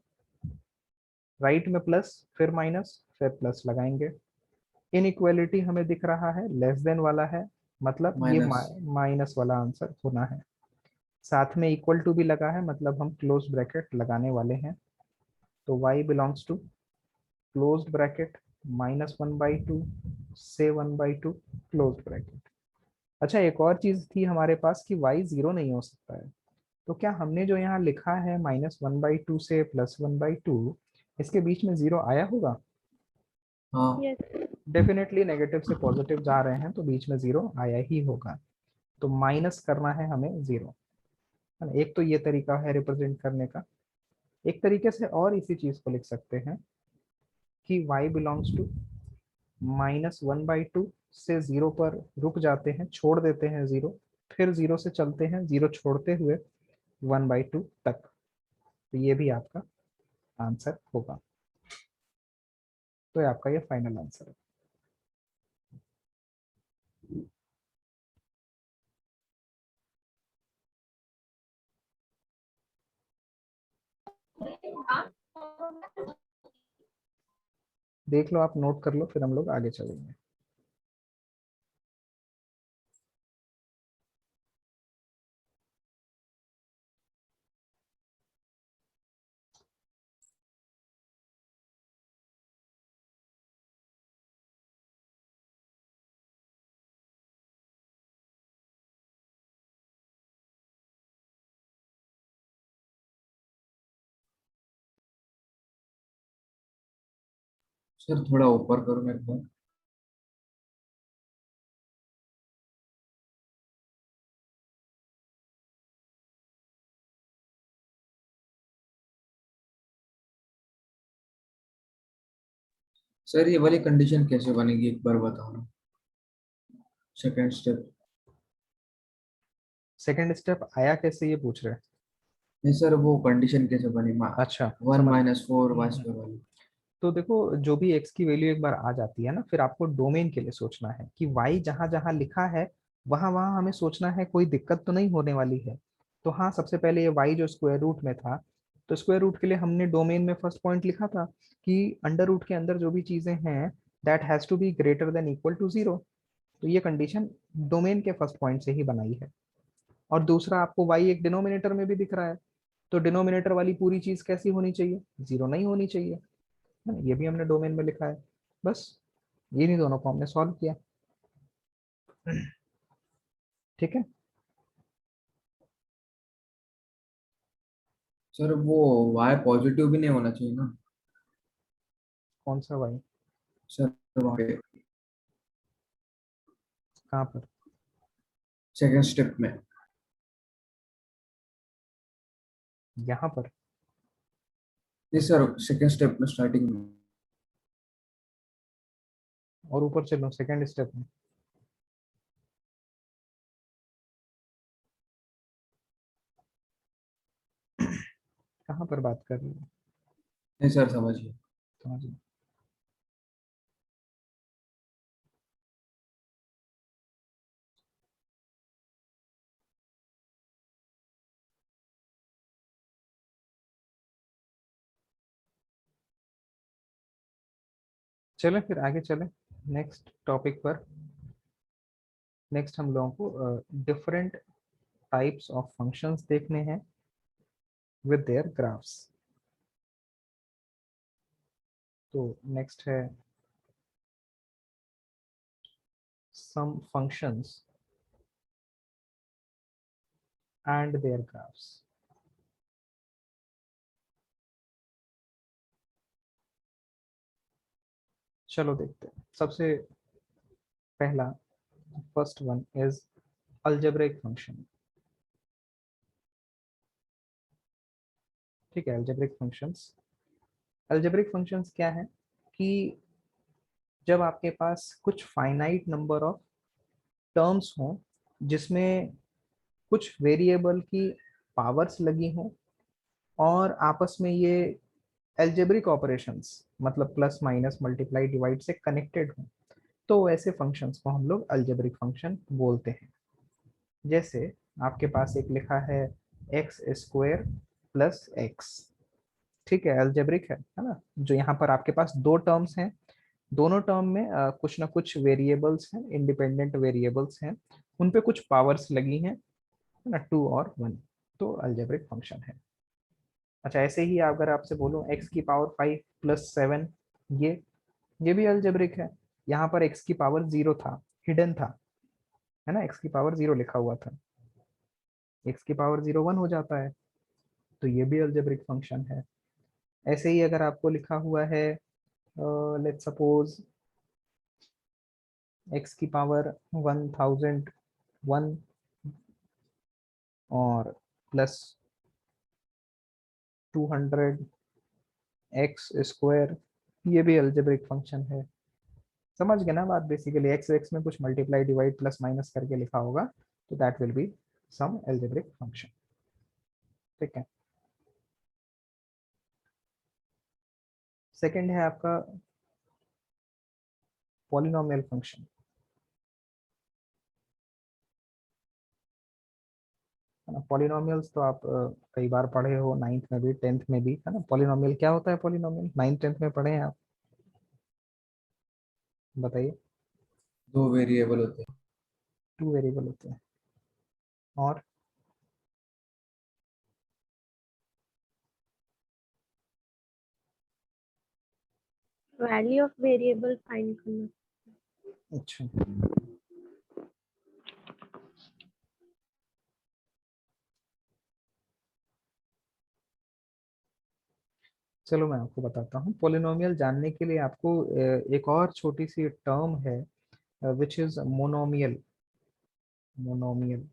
राइट में प्लस, फिर माइनस, फिर प्लस लगाएंगे। इनइक्वालिटी हमें दिख रहा है लेस देन वाला है, मतलब ये माइनस। माइनस वाला आंसर होना है। साथ में इक्वल टू भी लगा है, मतलब हम क्लोज ब्रैकेट लगाने वाले हैं। तो y belongs to closed bracket -1/2 से 1/2 क्लोज्ड ब्रैकेट। अच्छा, एक और चीज थी हमारे पास कि y 0 नहीं हो सकता है। तो क्या हमने जो यहाँ लिखा है -1/2 से +1/2, इसके बीच में 0 आया होगा? हाँ यस। डेफिनेटली नेगेटिव से पॉजिटिव जा रहे हैं तो बीच में 0 आया ही होगा। तो माइनस करना है हमें 0, है ना। एक तो ये तरीका है रिप्रेजेंट करने का। एक तरीके से और इसी चीज को लिख सकते हैं कि y बिलोंग्स टू -1/2 से 0 पर रुक जाते हैं, छोड़ देते हैं 0, फिर 0 से चलते हैं 0 छोड़ते हुए 1/2 तक। तो ये भी आपका आंसर होगा। तो ये आपका ये फाइनल आंसर है। देख लो, आप नोट कर लो, फिर हम लोग आगे चलेंगे। सर थोड़ा ऊपर करो मेरे को। सर ये वाली कंडीशन कैसे बनेगी एक बार बताओ ना। Second step. सेकंड स्टेप आया कैसे ये पूछ रहे हैं? नहीं सर, वो कंडीशन कैसे बनी अच्छा, 1 - 4 हम्म, वाई हम्म। स्क्वायर वाली। तो देखो, जो भी x की वैल्यू एक बार आ जाती है ना, फिर आपको डोमेन के लिए सोचना है कि y जहां जहां लिखा है वहां वहां हमें सोचना है कोई दिक्कत तो नहीं होने वाली है। तो हाँ, सबसे पहले ये y जो स्क्वायर रूट में था, तो स्क्वायर रूट के लिए हमने डोमेन में फर्स्ट पॉइंट लिखा था कि अंडर रूट के अंदर जो भी चीजें हैं that has to be greater than equal to 0। तो ये कंडीशन डोमेन के फर्स्ट पॉइंट से ही बनाई है। और दूसरा, आपको y एक डिनोमिनेटर में भी दिख रहा है, तो डिनोमिनेटर वाली पूरी चीज कैसी होनी चाहिए? 0 नहीं होनी चाहिए, है ना? ये भी हमने डोमेन में लिखा है। बस ये नहीं, दोनों को हमने सॉल्व किया। ठीक है। सर वो वाई पॉजिटिव भी नहीं होना चाहिए ना। कौन सा y? सर वहाँ पे कहाँ पर? सेकंड स्टेप में। यहाँ पर? नहीं सर, सेकंड स्टेप में स्टार्टिंग में। और ऊपर चलो सेकंड स्टेप में। कहाँ पर बात कर रही हो? नहीं सर समझिए। समझ। चले फिर आगे चले नेक्स्ट टॉपिक पर। नेक्स्ट हम लोगों को डिफरेंट टाइप्स ऑफ फंक्शंस देखने हैं विद देयर ग्राफ्स। तो नेक्स्ट है सम फंक्शंस एंड देयर ग्राफ्स। चलो देखते हैं। सबसे पहला, first one is algebraic function. ठीक है, अलजेब्रिक फंक्शंस। अलजेब्रिक फंक्शंस क्या है कि जब आपके पास कुछ फाइनाइट नंबर ऑफ टर्म्स हों जिसमें कुछ वेरिएबल की पावर्स लगी हों और आपस में ये अलजेब्रिक ऑपरेशंस मतलब प्लस माइनस मल्टीप्लाई डिवाइड से कनेक्टेड हों, तो ऐसे फंक्शंस को हम लोग अलजेब्रिक फंक्शन बोलते हैं। जैसे आपके पास एक लिखा है एक्स स्क्वायर प्लस एक्स। ठीक है, अलजेब्रिक है ना? जो यहाँ पर आपके पास दो टर्म्स हैं, दोनों टर्म में कुछ ना कुछ वेरिएबल्स हैं, इंडिपेंडेंट वेरिएबल्स हैं, उन पे कुछ पावर्स लगी हैं, है ना, 2 और 1। तो अलजेब्रिक फंक्शन है। अच्छा, ऐसे ही अगर आपसे बोलूं एक्स की पावर 5 + 7, ये भी अलजेब्रिक है। यहाँ पर एक्स की पावर 0 था, हिडन था, है ना, एक्स की पावर 0 लिखा हुआ था। एक्स की पावर 0 1 हो जाता है, तो ये भी अलजेब्रिक फंक्शन है। ऐसे ही अगर आपको लिखा हुआ है लेट्स सपोज एक्स की पावर 1001 और प्लस 200 एक्स स्क्वायर, ये भी अलजेब्रिक फंक्शन है। समझ गए ना बात? बेसिकली एक्स एक्स में कुछ मल्टीप्लाई डिवाइड प्लस माइनस करके लिखा होगा, तो that will be some algebraic function. ठीक है। सेकंड है आपका पॉलिनोमियल फंक्शन, है ना? पॉलिनोमियल्स तो आप कई बार पढ़े हो, नाइन्थ में भी टेंथ में भी, है ना? पॉलिनोमियल क्या होता है? पॉलिनोमियल नाइन्थ टेंथ में पढ़े हैं आप? बताइए। दो वेरिएबल होते हैं। 2 वेरिएबल होते हैं और वैल्यू ऑफ वेरिएबल फाइंड करना। अच्छा, चलो मैं आपको बताता हूँ। पॉलिनोमियल जानने के लिए आपको एक और छोटी सी टर्म है which is monomial. Monomial,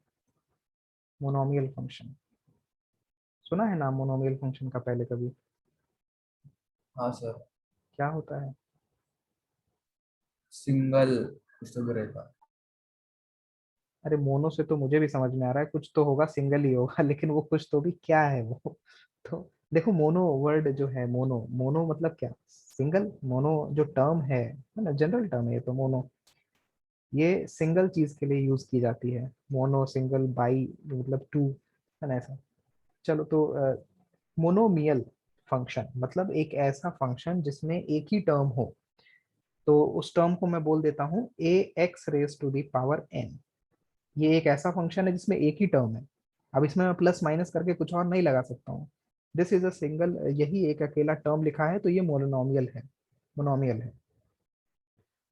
monomial function सुना है नाम मोनोमियल फंक्शन का पहले कभी? हाँ सर, क्या होता है? सिंगल कुछ तो भी रहता। अरे मोनो से तो मुझे भी समझ में आ रहा है, कुछ तो होगा, सिंगल ही होगा, लेकिन वो कुछ तो भी क्या है वो? तो देखो, मोनो वर्ड जो है, मोनो, मोनो मतलब क्या? सिंगल। मोनो जो टर्म है ना, जनरल टर्म है ये तो। मोनो ये सिंगल चीज के लिए यूज की जाती है। मोनो, सिंगल, बाई मतलब टू, है ना, ऐसा। चलो तो मोनोमियल फंक्शन मतलब एक ऐसा फंक्शन जिसमें एक ही टर्म हो। तो उस टर्म को मैं बोल देता हूँ a x raise to the power n. ये एक ऐसा फंक्शन है जिसमें एक ही टर्म है। अब इसमें मैं प्लस माइनस करके कुछ और नहीं लगा सकता हूँ। दिस इज अ सिंगल, यही एक अकेला टर्म लिखा है, तो ये मोनोमियल है। मोनोमियल है।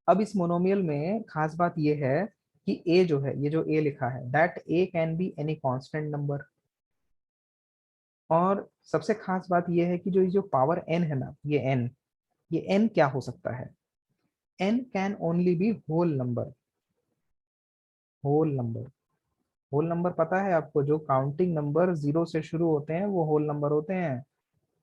अब इस मोनोमियल में खास बात ये है कि ए जो है, ये जो ए लिखा है, that A can be any constant number. और सबसे खास बात ये है कि जो पावर एन है ना, ये एन क्या हो सकता है? N can only be whole number. Whole number, whole number पता है आपको? जो काउंटिंग नंबर जीरो से शुरू होते हैं वो होल नंबर होते हैं।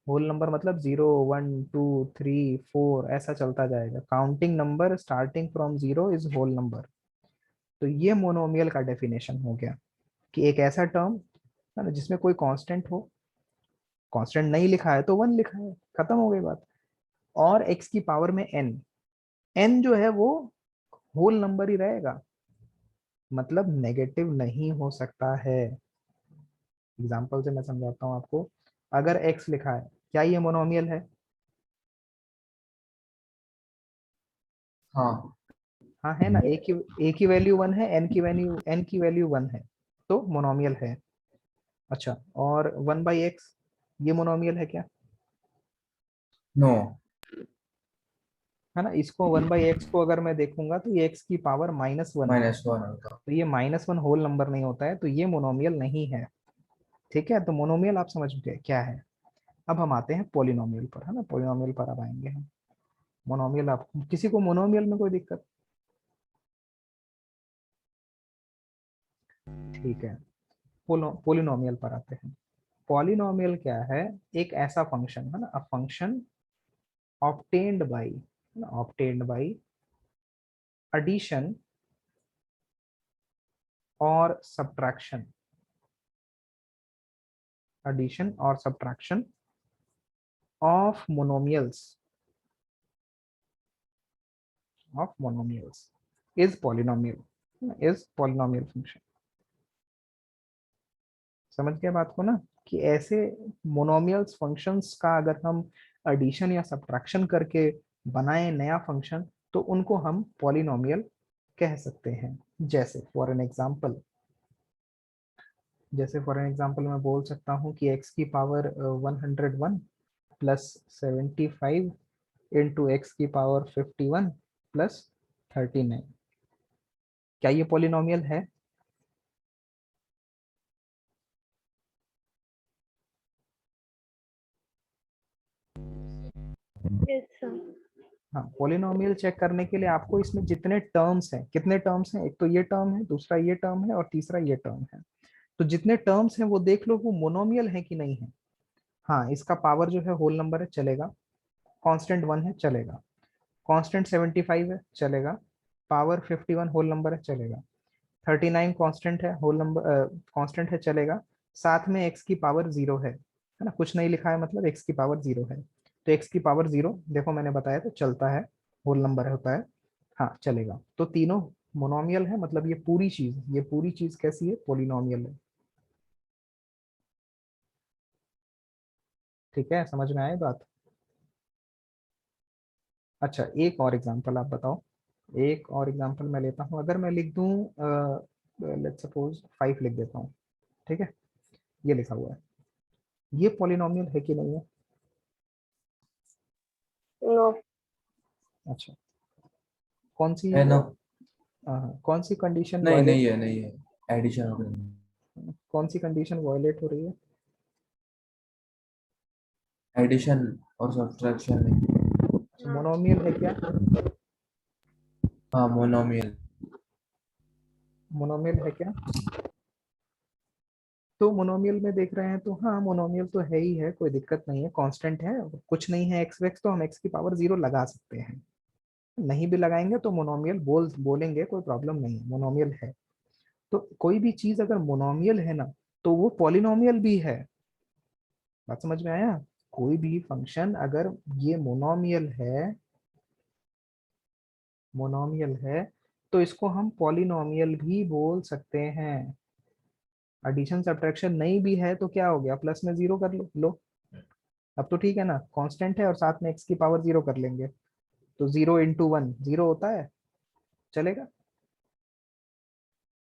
होल नंबर मतलब 0 1 2 3 4 ऐसा चलता जाएगा। Counting number starting from zero is whole number. तो ये मोनोमियल का डेफिनेशन हो गया कि एक ऐसा टर्म है ना जिसमें कोई कांस्टेंट हो। कांस्टेंट नहीं लिखा है तो वन लिखा है, खत्म हो गई बात। और एक्स की पावर में एन, एन जो है वो होल नंबर ही रहेगा, मतलब नेगेटिव नहीं हो सकता है। एग्जाम्पल से मैं समझाता हूँ आपको। अगर एक्स लिखा है, क्या ये मोनोमियल है? हाँ। हाँ है ना। ए की वैल्यू वन है, एन की वैल्यू वन है, तो मोनोमियल है। अच्छा, और वन बाई एक्स, ये मोनोमियल है क्या? नो। है ना। इसको वन बाई एक्स को अगर मैं देखूंगा तो ये एक्स की पावर माइनस वन है, -1 होता। तो ये माइनस वन होल नंबर नहीं होता है, तो ये मोनोमियल नहीं है। ठीक है, तो मोनोमियल आप समझ गए क्या है। अब हम आते हैं पॉलिनोमियल पर, है ना। पॉलिनोमियल पर अब आएंगे हम। मोनोमियल, आप किसी को मोनोमियल में कोई दिक्कत? ठीक है, पोलिनोमियल पर आते हैं। पॉलिनोमियल क्या है? एक ऐसा फंक्शन है ना, a function obtained by addition और सब्ट्रैक्शन, एडिशन और subtraction of monomials is polynomial function. समझ गए बात को ना, कि ऐसे मोनोमियल्स फंक्शंस का अगर हम एडिशन या सब्ट्रैक्शन करके बनाए नया फंक्शन, तो उनको हम पॉलिनोमियल कह सकते हैं। जैसे फॉर एन एग्जाम्पल मैं बोल सकता हूँ कि x की पावर 101 प्लस 75 इंटू एक्स की पावर 51 प्लस 39। क्या ये पॉलिनोमियल है? Yes sir. हाँ, पॉलिनोमियल चेक करने के लिए आपको इसमें जितने टर्म्स हैं, कितने टर्म्स हैं, एक तो ये टर्म है, दूसरा ये टर्म है, और तीसरा ये टर्म है। तो जितने टर्म्स हैं वो देख लो वो मोनोमियल है कि नहीं है। हाँ, इसका पावर जो है होल नंबर है, चलेगा। कांस्टेंट 1 है, चलेगा। कांस्टेंट 75 है, चलेगा। पावर 51 होल नंबर है, चलेगा। 39 कांस्टेंट है, होल नंबर कांस्टेंट है, चलेगा। साथ में एक्स की पावर जीरो है ना, कुछ नहीं लिखा है मतलब एक्स की पावर जीरो है, तो एक्स की पावर जीरो देखो मैंने बताया तो चलता है, होल नंबर होता है, हाँ चलेगा। तो तीनों मोनोमियल है, मतलब ये पूरी चीज कैसी है? पॉलिनोमियल है। ठीक है, समझ में आए बात? अच्छा, एक और एग्जांपल आप बताओ। एक और एग्जांपल मैं लेता हूँ। अगर मैं लिख दूं, लेट्स सपोज 5 लिख देता हूँ। ठीक है, ये लिखा हुआ है, ये पॉलिनोमियल है कि नहीं है? नो। अच्छा, कौन सी है ना? कौन सी कंडीशन नहीं, वायलेट, नहीं है, नहीं है। एडिशन हो गई। कौन सी कंडीशन वायलेट हो रही है? एडिशन और सब्ट्रैक्शन नहीं। मोनोमियल है क्या? हाँ मोनोमियल। मोनोमियल है क्या? तो मोनोमियल में देख रहे हैं तो हाँ मोनोमियल तो है ही है, कोई दिक्कत नहीं है, कांस्टेंट है, कुछ नहीं है एक्स वेक्स, तो हम एक्स की पावर 0 लगा सकते हैं। नहीं भी लगाएंगे तो मोनोमियल बोलेंगे, कोई प्रॉब्लम नहीं है, मोनोमियल है। तो कोई भी चीज अगर मोनोमियल है ना तो वो पॉलिनोमियल भी है। बात समझ में आया? कोई भी फंक्शन अगर ये मोनोमियल है तो इसको हम पॉलिनोमियल भी बोल सकते हैं। एडिशन सब्ट्रैक्शन नहीं भी है तो क्या हो गया, प्लस में 0 कर लो। अब तो ठीक है ना, कांस्टेंट है और साथ में एक्स की पावर 0 कर लेंगे, तो 0 × 1 0 होता है, चलेगा?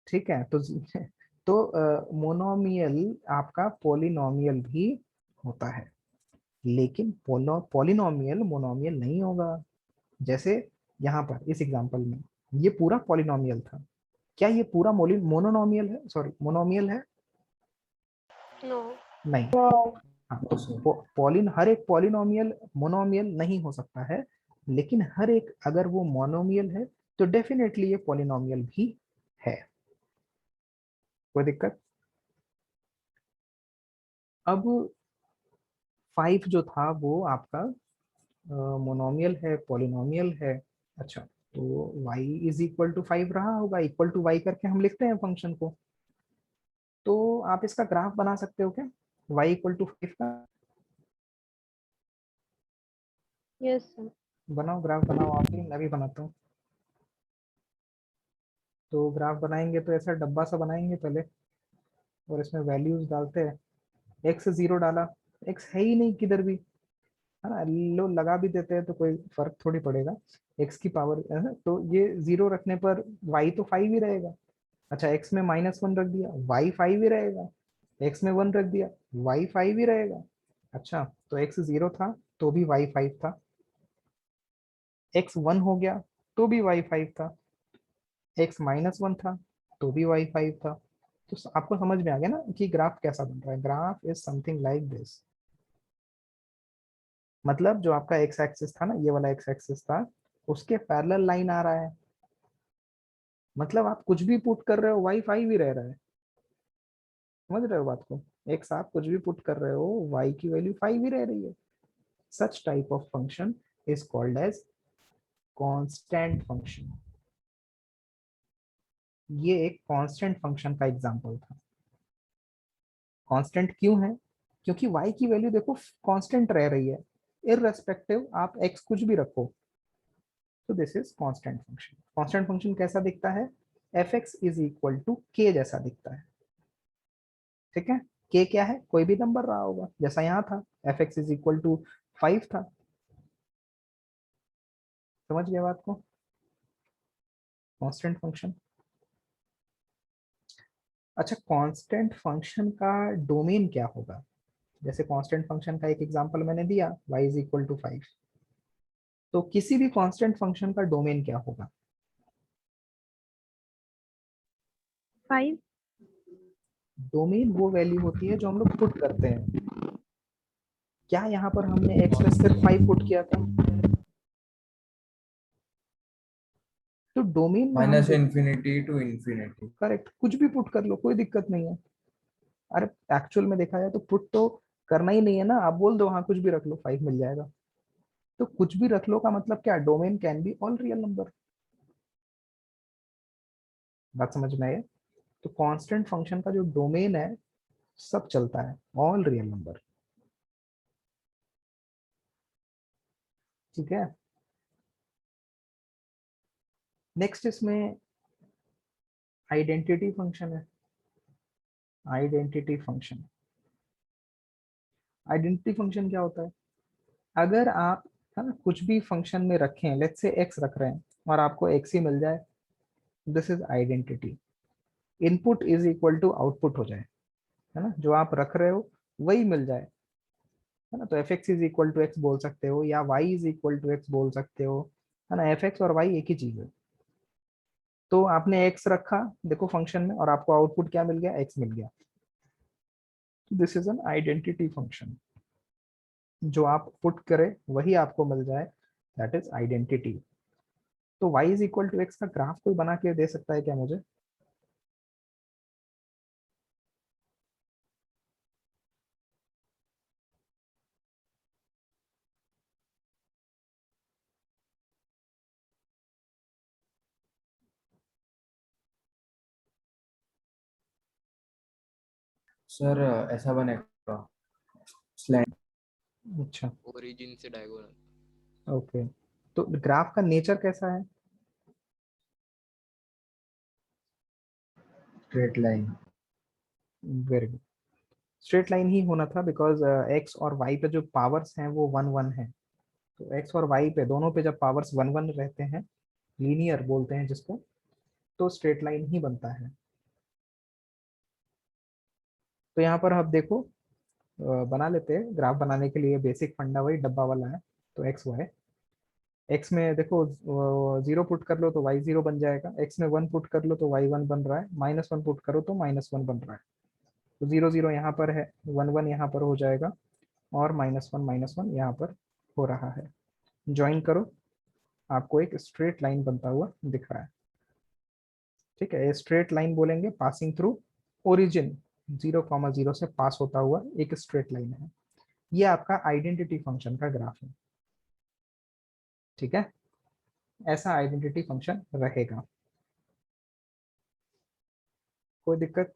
ठीक है तो तो मोनोमियल आपका पॉलिनोमियल भी होता है, लेकिन पॉलिनोमियल मोनोमियल नहीं होगा। जैसे यहाँ पर इस एग्जांपल में ये पूरा पॉलिनोमियल था, क्या ये पूरा मोनोनोमियल है, सॉरी मोनोमियल है? नो। नहीं। हाँ तो हर एक पॉलिनोमियल मोनोमियल नहीं हो सकता है, लेकिन हर एक अगर वो मोनोमियल है तो डेफिनेटली ये पॉलिनोमियल भी है। कोई दिक्कत? अब 5 जो था वो आपका मोनोमियल है, पॉलिनोमियल है। अच्छा, तो y इज इक्वल टू 5 रहा होगा, इक्वल टू y करके हम लिखते हैं फंक्शन को। तो आप इसका ग्राफ बना सकते हो क्या, y इक्वल टू 5 का? Yes sir. बनाओ ग्राफ, बनाओ आप भी, मैं भी बनाता हूँ। तो ग्राफ बनाएंगे तो ऐसा डब्बा सा बनाएंगे पहले, और इसमें वैल्यूज डालते हैं। x 0 डाला, x है ही नहीं किधर भी, है ना, लो लगा भी देते हैं तो कोई फर्क थोड़ी पड़ेगा, x की पावर है ना, तो ये 0 रखने पर y तो 5 ही रहेगा। अच्छा, x में -1 रख दिया, y 5 ही रहेगा। x में 1 रख दिया, y 5 ही रहेगा। अच्छा, तो x 0 था तो भी y 5 था, x 1 हो गया तो भी y 5 था, x -1 था तो भी y 5 था। तो आपको समझ में आ गया ना कि ग्राफ कैसा बन रहा है। Graph is something like this. मतलब जो आपका एक्स एक्सिस था ना, ये वाला एक्स एक्सिस था, उसके पैरेलल लाइन आ रहा है, मतलब आप कुछ भी पुट कर रहे हो y 5 ही रह रहा है। समझ रहे हो बात को? एक्स आप कुछ भी पुट कर रहे हो y की वैल्यू 5 ही रह रही है। Such type of function is called as constant function. ये एक कांस्टेंट फंक्शन का एग्जांपल था। कांस्टेंट क्यों है? क्योंकि y की वैल्यू देखो कांस्टेंट रह रही है, इररेस्पेक्टिव आप x कुछ भी रखो। तो this is constant function. Constant function कैसा दिखता है? fx is equal to k जैसा दिखता है। ठीक है, k क्या है? कोई भी नंबर रहा होगा, जैसा यहाँ था fx इज इक्वल टू 5 था। समझ गए बात को? Constant function. अच्छा, कांस्टेंट फंक्शन का डोमेन क्या होगा? जैसे कांस्टेंट फंक्शन का एक एग्जांपल मैंने दिया, y इज इक्वल टू 5, तो किसी भी कांस्टेंट फंक्शन का डोमेन क्या होगा? 5। डोमेन वो वैल्यू होती है जो हम लोग पुट करते हैं। क्या यहाँ पर हमने x में सिर्फ 5 पुट किया था? तो डोमेन में हम -इन्फिनिटी टू इन्फिनिटी। करेक्ट कुछ भी पुट कर लो, कोई दिक्कत नहीं है। अरे एक्चुअल में देखा जाए तो पुट तो करना ही नहीं है ना, आप बोल दो हाँ कुछ भी रख लो 5 मिल जाएगा। तो कुछ भी रख लो का मतलब क्या? Domain can be all real number. बात समझ में आए? तो कांस्टेंट फंक्शन का जो डोमेन है सब चलता है, ऑल रियल नंबर। ठीक है, नेक्स्ट इसमें आइडेंटिटी फंक्शन है। आइडेंटिटी फंक्शन, आइडेंटिटी फंक्शन क्या होता है? अगर आप, है ना, कुछ भी फंक्शन में रखें, लेट्स से एक्स रख रहे हैं और आपको एक्स ही मिल जाए, this is identity. Input is equal to output हो जाए, है ना, जो आप रख रहे हो वही मिल जाए, है ना। तो f x is equal to x बोल सकते हो, या y is equal to x बोल सकते हो, है ना। एफ एक्स और वाई एक ही चीज है। तो आपने एक्स रखा देखो फंक्शन में और आपको आउटपुट क्या मिल गया? एक्स मिल गया। This is an identity function. जो आप पुट करें वही आपको मिल जाए, दैट इज आइडेंटिटी। तो y is equal to x का ग्राफ कोई बना के दे सकता है क्या मुझे? सर ऐसा बनेगा स्लैंट। अच्छा, ओरिजिन से डायगोनल। ओके। तो ग्राफ का नेचर कैसा है? Straight line. Very good, straight line ही होना था, बिकॉज एक्स और वाई पे जो पावर्स हैं वो वन वन है। तो एक्स और वाई पे दोनों पे जब पावर्स वन वन रहते हैं, लीनियर बोलते हैं जिसको, तो स्ट्रेट लाइन ही बनता है। तो यहाँ पर आप देखो, बना लेते हैं ग्राफ। बनाने के लिए बेसिक फंडा वही डब्बा वाला है। तो एक्स वाई, एक्स में देखो 0 पुट कर लो तो वाई 0 बन जाएगा, एक्स में 1 पुट कर लो तो वाई 1 बन रहा है, -1 पुट करो तो -1 बन रहा है। तो 0 0 यहाँ पर है, 1 1 यहाँ पर हो जाएगा, और -1 यहाँ पर हो रहा है। ज्वाइन करो, आपको एक स्ट्रेट लाइन बनता हुआ दिख रहा है। ठीक है, ये स्ट्रेट लाइन बोलेंगे पासिंग थ्रू ओरिजिन, 0, 0 से पास होता हुआ एक स्ट्रेट लाइन है। ये आपका आइडेंटिटी फंक्शन का ग्राफ है। ठीक है, ऐसा आइडेंटिटी फंक्शन रहेगा। कोई दिक्कत?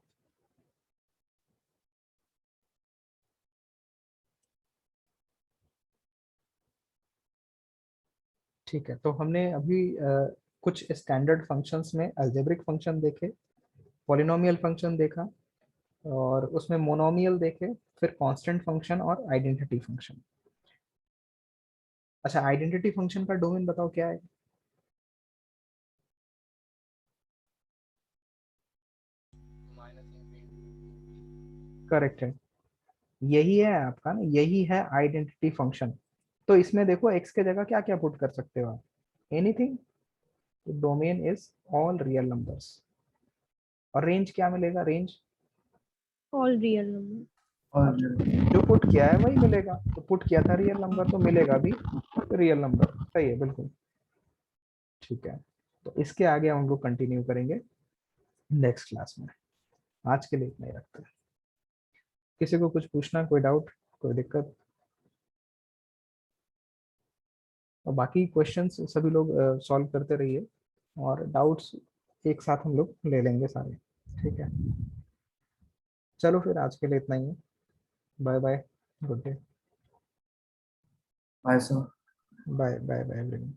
ठीक है, तो हमने अभी कुछ स्टैंडर्ड फंक्शंस में अलजेब्रिक फंक्शन देखे, पॉलिनोमियल फंक्शन देखा, और उसमें मोनोमियल देखे, फिर कांस्टेंट फंक्शन और आइडेंटिटी फंक्शन। अच्छा, आइडेंटिटी फंक्शन का डोमेन बताओ क्या है? करेक्ट है, यही है आपका ना, यही है आइडेंटिटी फंक्शन। तो इसमें देखो x के जगह क्या क्या पुट कर सकते हो आप, anything. Domain is all real numbers. और रेंज क्या मिलेगा? Range all real number. और जो पुट किया है वही मिलेगा, तो पुट किया था रियल नंबर तो मिलेगा भी रियल नंबर। सही है, बिल्कुल ठीक है। तो इसके आगे हम लोग कंटिन्यू करेंगे नेक्स्ट क्लास में। आज के लिए इतना ही रखते हैं। किसी को कुछ पूछना, कोई डाउट, कोई दिक्कत? और बाकी क्वेश्चंस सभी लोग सॉल्व करते रहिए, और डाउट्स एक साथ हम लोग ले लेंगे सारे। ठीक है, चलो फिर आज के लिए इतना ही है। Bye bye, good day. ऐसा बाय बाय बाय एवरीवन।